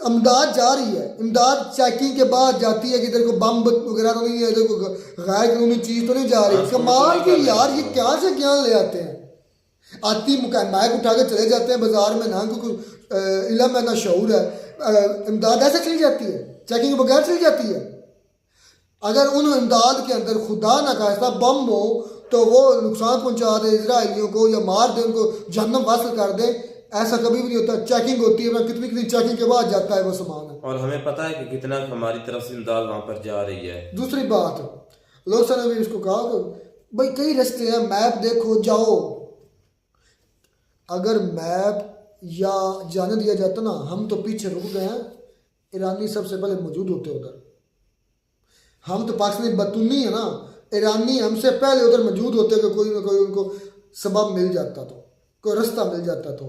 इमदाद जा रही है, इमदाद चेकिंग के बाद जाती है कि इधर को बम वगैरह तो नहीं है, इधर को गैर कानूनी चीज तो नहीं जा रही। कमाल की यार, ये क्या से ज्ञान ले आते हैं। आती माइक उठा के चले जाते हैं बाजार में, ना कोई इल्म है ना शऊर है। इमदाद ऐसे चली जाती है, चेकिंग के बगैर चली जाती है। अगर उन इमदाद के अंदर खुदा ना खास्ता बम हो तो वो नुकसान पहुंचा दे इजराइलियों को, या मार दे उनको, जहन्नम वासल कर दे, ऐसा कभी भी नहीं होता। चेकिंग होती है, कितनी चेकिंग के बाद जाता है वो सामान, और हमें पता है कि कितना हमारी तरफ से इमदाद वहां पर जा रही है। दूसरी बात, लोग सर ने भी इसको कहा कि भाई कई रास्ते हैं, मैप देखो जाओ। अगर मैप या जाने दिया जाता ना, हम तो पीछे रुक गए हैं, ईरानी सबसे पहले मौजूद होते उधर। हम तो पाकिस्तानी बतूनी है ना, ईरानी हमसे पहले उधर मौजूद होते कि कोई ना कोई उनको सबब मिल जाता, तो कोई रास्ता मिल जाता। तो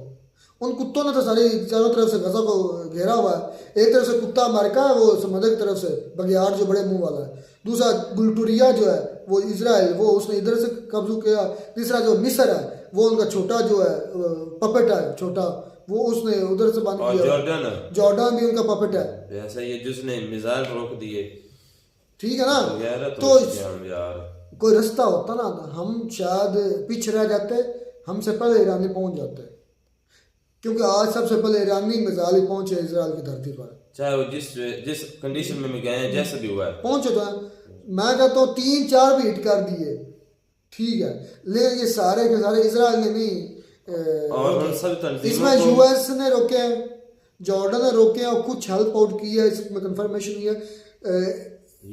उन कुत्तों ने तो सारी चारों तरफ से गजा को घेरा हुआ है। एक तरफ से कुत्ता अमेरिका है, वो समंदर की तरफ से बघियार जो बड़े मुंह वाला है। दूसरा गुलटुरिया जो है वो इजराइल, वो उसने इधर से कब्जा किया। तीसरा जो मिस्र है वो उनका छोटा जो है पपेट है, छोटा वो उसने उधर से बंद और किया। जॉर्डन भी उनका पपेट है। वैसे ये जिसने मिसाइल रोक दिए, ठीक है ना। तो यार कोई रास्ता होता ना, हम शायद पीछे रह जाते, हमसे पहले ईरानी पहुंच जाते, क्योंकि आज सबसे पहले ईरानी मिसाइल ही पहुंचे इजराइल की धरती पर, चाहे वो जिस कंडीशन में गए हैं, जैसे भी हुआ है पहुंचे तो है। मैं कहता हूँ 3-4 भी हिट कर दिए, ठीक है, लेकिन ये सारे के सारे इजराइल ने नहीं, और इसमें यूएस ने रोके हैं, जॉर्डन ने रोके हैं, और कुछ हेल्प आउट की है, इसमें कंफर्मेशन हुई है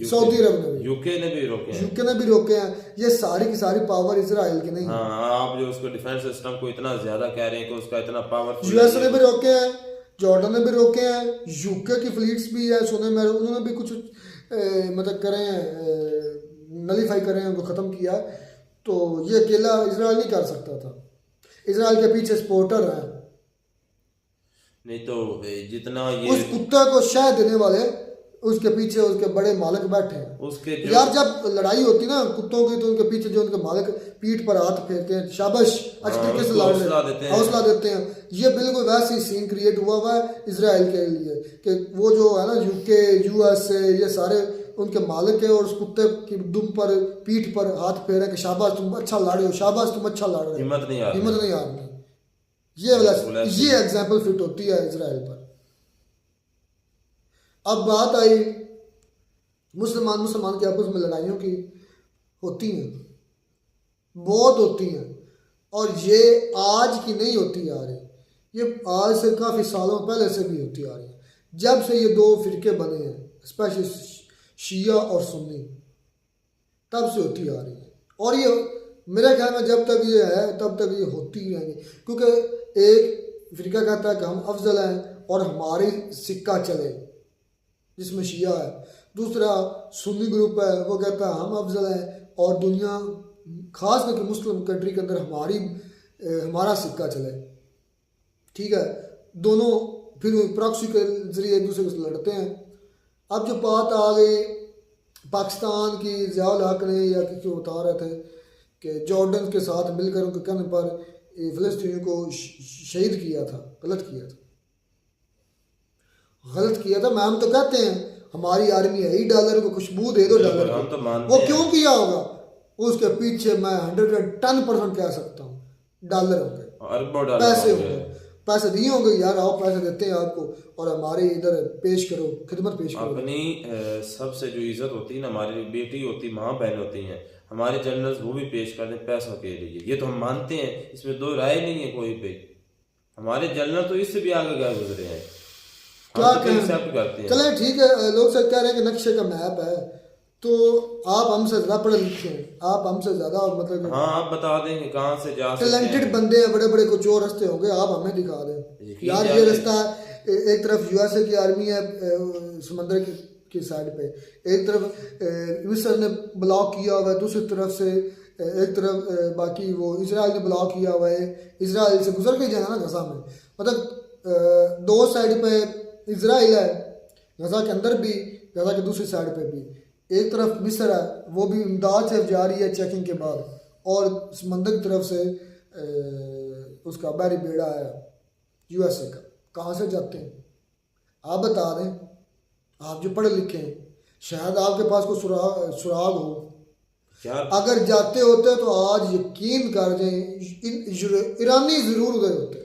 सऊदी अरब ने भी, यूके ने भी रोके हैं। ये सारी की सारी पावर इजराइल की नहीं है। हाँ, आप जो उसको डिफेंस सिस्टम को इतना ज्यादा कह रहे हैं कि उसका इतना पावरफुल, यूएस ने भी रोके हैं, जॉर्डन ने भी रोके हैं, यूके की फ्लीट्स भी है सुने में, उन्होंने भी कुछ मतलब करे हैं, नलीफाई करे हैं, उनको ख़त्म किया। तो ये अकेला इजराइल नहीं कर सकता था, इजराइल के पीछे सपोर्टर है, नहीं तो जितना ये उस कुत्ते को शह देने वाले उसके पीछे उसके बड़े मालिक बैठे हैं। उसके यार जब लड़ाई होती ना कुत्तों की, तो उनके पीछे जो उनके मालिक पीठ पर हाथ फेरते हैं, शाबाश अच्छी तरीके से लड़ रहे, हौसला देते हैं। ये बिल्कुल वैसे ही सीन क्रिएट हुआ है इजराइल के लिए कि वो जो है ना यूके यूएस ये सारे उनके मालिक है, और उस कुत्ते की दुम पर पीठ पर हाथ फेरे कि शाबाश तुम अच्छा लड़ रहे हो, शाबाश तुम अच्छा लड़ रहे हो, हिम्मत नहीं आ रही। ये एग्जाम्पल फिट होती है इजराइल पर। अब बात आई मुसलमान के आपस में लड़ाइयों की, होती हैं, बहुत होती हैं, और ये आज की नहीं होती आ रही, ये आज से काफ़ी सालों पहले से भी होती आ रही है। जब से ये 2 फिरके बने हैं, स्पेशली शिया और सुन्नी, तब से होती आ रही है। और ये मेरे ख्याल में जब तक ये है तब तक ये होती ही रहेंगी, क्योंकि एक फिरका कहता है कि हम अफजल हैं और हमारी सिक्का चले, जिसमें शिया है, दूसरा सुन्नी ग्रुप है, वो कहता है हम अफजल हैं और दुनिया खास करके मुस्लिम कंट्री के अंदर हमारा सिक्का चले, ठीक है। दोनों फिर प्रॉक्सी के जरिए एक दूसरे से लड़ते हैं। अब जो बात आ गई पाकिस्तान की, ज़ियाउल हक ने या किसी बता रहे थे कि जॉर्डन के साथ मिलकर उनके कहने पर फ़लस्तीनियों को शहीद किया था, गलत किया था। मैम तो कहते हैं हमारी आर्मी है ही डॉलर को खुशबू दे दो डॉलर तो वो क्यों किया होगा, उसके पीछे मैं 110% कह सकता हूँ, डॉलर होंगे, पैसे दिए होंगे, यार आओ पैसे देते हैं आपको और हमारे इधर पेश करो, खिदमत पेश करो। अपनी सबसे जो इज्जत होती है ना, हमारी बेटी होती, माँ बहन होती हैं, हमारे जनरल्स वो भी पेश कर दें पैसों के लिए, ये तो हम मानते हैं, इसमें 2 राय नहीं है कोई पे। हमारे जनरल तो इससे भी आगे गए गुजरे हैं, क्या कहें। चले ठीक है, लोग सब कह रहे हैं कि नक्शे का मैप है, तो आप हमसे ज़्यादा पढ़े लिखे हैं, आप हमसे ज़्यादा मतलब हाँ आप बता दें कि कहाँ से जा सकते हैं, टैलेंटेड बंदे हैं, बड़े बड़े कुछ और रास्ते होंगे, आप हमें दिखा दें यार ये रास्ता। एक तरफ यूएसए की आर्मी है समंदर की साइड पे, एक तरफ मिस्र ने ब्लॉक किया हुआ है, दूसरी तरफ से एक तरफ बाकी वो इजराइल ने ब्लॉक किया हुआ है, इजराइल से गुजर के जाना ना गजा में, मतलब 2 साइड पे इजराइल है, गजा के अंदर भी, गजा के दूसरी साइड पे भी, एक तरफ मिस्र है, वो भी इमदाद से जा रही है चेकिंग के बाद, और समंदर की तरफ से उसका बहरी बेड़ा है यूएसए का। कहाँ से जाते हैं आप बता दें, आप जो पढ़े लिखे हैं, शायद आपके पास कोई सुराग हो, अगर जाते होते तो आज यकीन कर जाए ईरानी जरूर उधर होते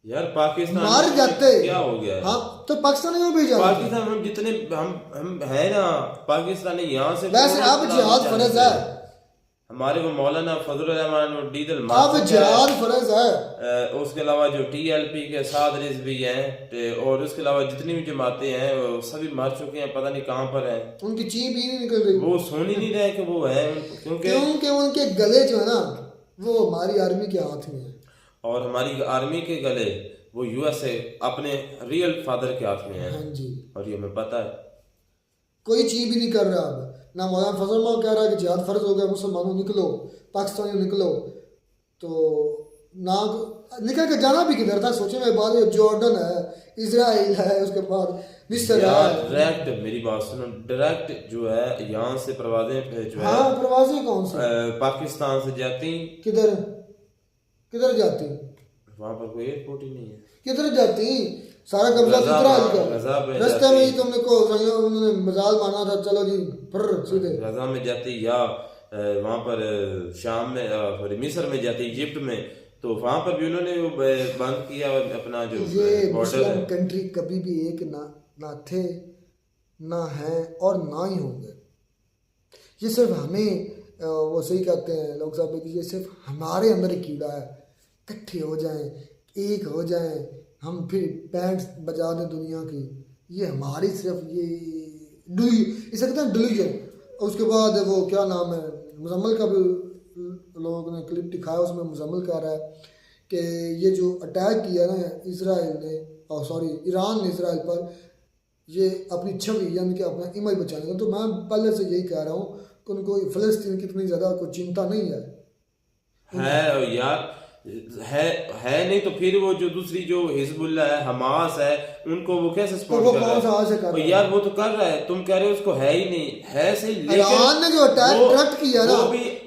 यार, पाकिस्तान मार जाते, क्या हो गया है? हाँ तो पाकिस्तान में भी जाते, पाकिस्तान हम जितने हम है ना, पाकिस्तानी यहाँ से वैसे अब जिहाद फर्ज है, हमारे वो मौलाना फजलुर रहमान डीजल अब जिहाद फर्ज है, उसके अलावा जो TLP के साथ रिजवी हैं, और उसके अलावा जितनी भी जमातें हैं वो सभी मर चुके हैं, पता नहीं कहाँ पर हैं, उनकी चीं भी नहीं निकल रही, वो सुन ही नहीं रहे कि वो है, क्योंकि उनके गले जो है ना वो हमारी आर्मी के हाथ में है, और हमारी आर्मी के गले वो यूएसए अपने रियल फादर के हाथ में है। हाँ जी, और ये हमें पता है, कोई चीज भी नहीं कर रहा। अब ना मौलाना फजल माँ कह रहा है कि जिहाद फर्ज हो गया, मुसलमानों निकलो, पाकिस्तानियों निकलो, तो ना निकल के जाना भी किधर था, सोचे मेरे बाद जॉर्डन है, इजराइल है, उसके बाद मिस्र है, डायरेक्ट मेरी बात सुनो, डायरेक्ट जो है यहाँ से परवाजें जो है, हाँ परवाजें कौन सी पाकिस्तान से जाती, किधर जाती, वहाँ पर कोई एयरपोर्ट ही नहीं है, किधर जाती, सारा कब्जा इजराइल गजा का, में रास्ते में ही जाती। तुमने को उन्होंने मजाल माना था, चलो जी फिर सीधे गजा में जाती या वहाँ पर शाम में सॉरी मिस्र में जाती, इजिप्ट में, तो वहाँ पर भी उन्होंने वो बंद किया अपना जो ये बॉर्डर मुस्लिम है। कंट्री कभी भी एक ना थे ना हैं और ना ही होंगे। ये सिर्फ हमें वो सही कहते हैं लोग साहब कि ये सिर्फ हमारे अंदर ही कीड़ा है, इकट्ठे हो जाएं, एक हो जाएं, हम फिर बैंड बजा दें दुनिया की, ये हमारी सिर्फ ये इसे कहते हैं डिल्यूजन। उसके बाद वो क्या नाम है, मुजम्मिल का भी लोगों ने क्लिप दिखाया, उसमें मुजम्मिल कह रहा है कि ये जो अटैक किया ना इजराइल ने, और सॉरी ईरान ने इजराइल पर, ये अपनी छवि यानी कि अपना इमेज बचाने का। तो मैं पहले से यही कह रहा हूँ कि उनको फ़लस्तीन की इतनी ज़्यादा कोई चिंता नहीं है यार, है नहीं तो फिर वो जो दूसरी जो हिजबुल्लाह है, हमास है, उनको वो कैसे सपोर्ट कर रहा है? यार वो तो कर रहा है, तुम कह रहे हो उसको है ही नहीं, है सही, लेकिन ईरान ने जो अटैक डायरेक्ट किया ना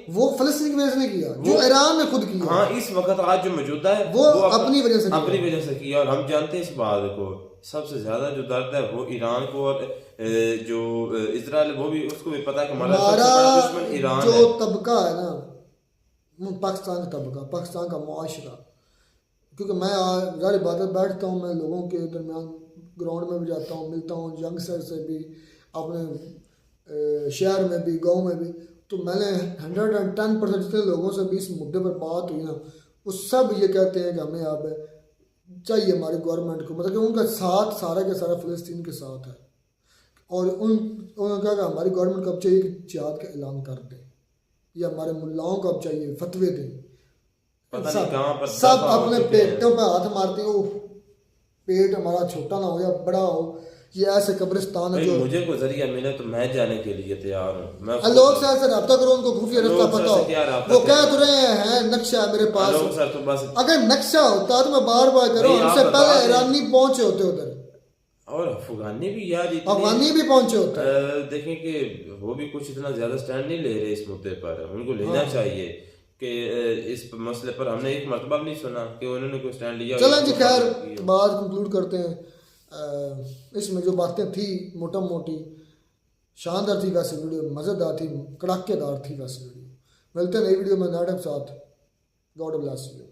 वो फ़लस्तीन की वजह से नहीं किया, जो ईरान ने खुद किया। हाँ, इस वक्त आज जो मौजूदा है वो अपनी वजह से किया। और हम जानते हैं इस बात को, सबसे ज्यादा जो दर्द है वो ईरान को, और जो इजराइल वो भी, उसको भी पता है कि हमारा सबसे बड़ा दुश्मन ईरान जो है। तबका है ना पाकिस्तान का तबका, पाकिस्तान का मुआशरा, क्योंकि मैं ज़ाहिर बात है बैठता हूँ, मैं लोगों के दरमियान ग्राउंड में भी जाता हूँ, मिलता हूँ यंगस्टर से भी, अपने शहर में भी, गांव में भी, तो मैंने 110% जितने लोगों से भी इस मुद्दे पर बात हुई ना, वो सब ये कहते हैं कि हमें अब चाहिए हमारी गवर्नमेंट को, मतलब कि उनका साथ सारा के सारा फ़लस्तीन के साथ है। और उन्होंने कहा कि हमारी गवर्नमेंट को अब चाहिए कि जिहाद का ऐलान कर दे, या हमारे मुल्लाओं को अब चाहिए फतवे दें। सब अपने पेटों पर हाथ मारते हो, पेट हमारा छोटा ना हो या बड़ा हो, ये ऐसे कब्रिस्तान है जो मुझे कोई जरिया मिले तो मैं जाने के लिए तैयार हूँ। लोग से रब्ता करो, उनको खुफिया रास्ता पता हो, वो कह तो रहे हैं नक्शा है मेरे पास, तो बस अगर नक्शा होता तो मैं बार बार करूँ, हमसे पहले ईरानी पहुंचे होते उधर, और अफगानी भी यार, अफगानी भी पहुंचे होते। देखें कि वो भी कुछ इतना ज्यादा स्टैंड नहीं ले रहे इस मुद्दे पर, उनको लेना चाहिए कि इस मसले पर हमने एक मरतबा नहीं सुना कि उन्होंने कोई स्टैंड लिया। चलें जी, खैर बात कंक्लूड करते हैं। इसमें जो बातें थी मोटा मोटी शानदार थी, वैसे वीडियो मज़ेदार थी, कड़ाकेदार थी वैसे वीडियो। मिलते हैं नई वीडियो में नए साथ। God bless you.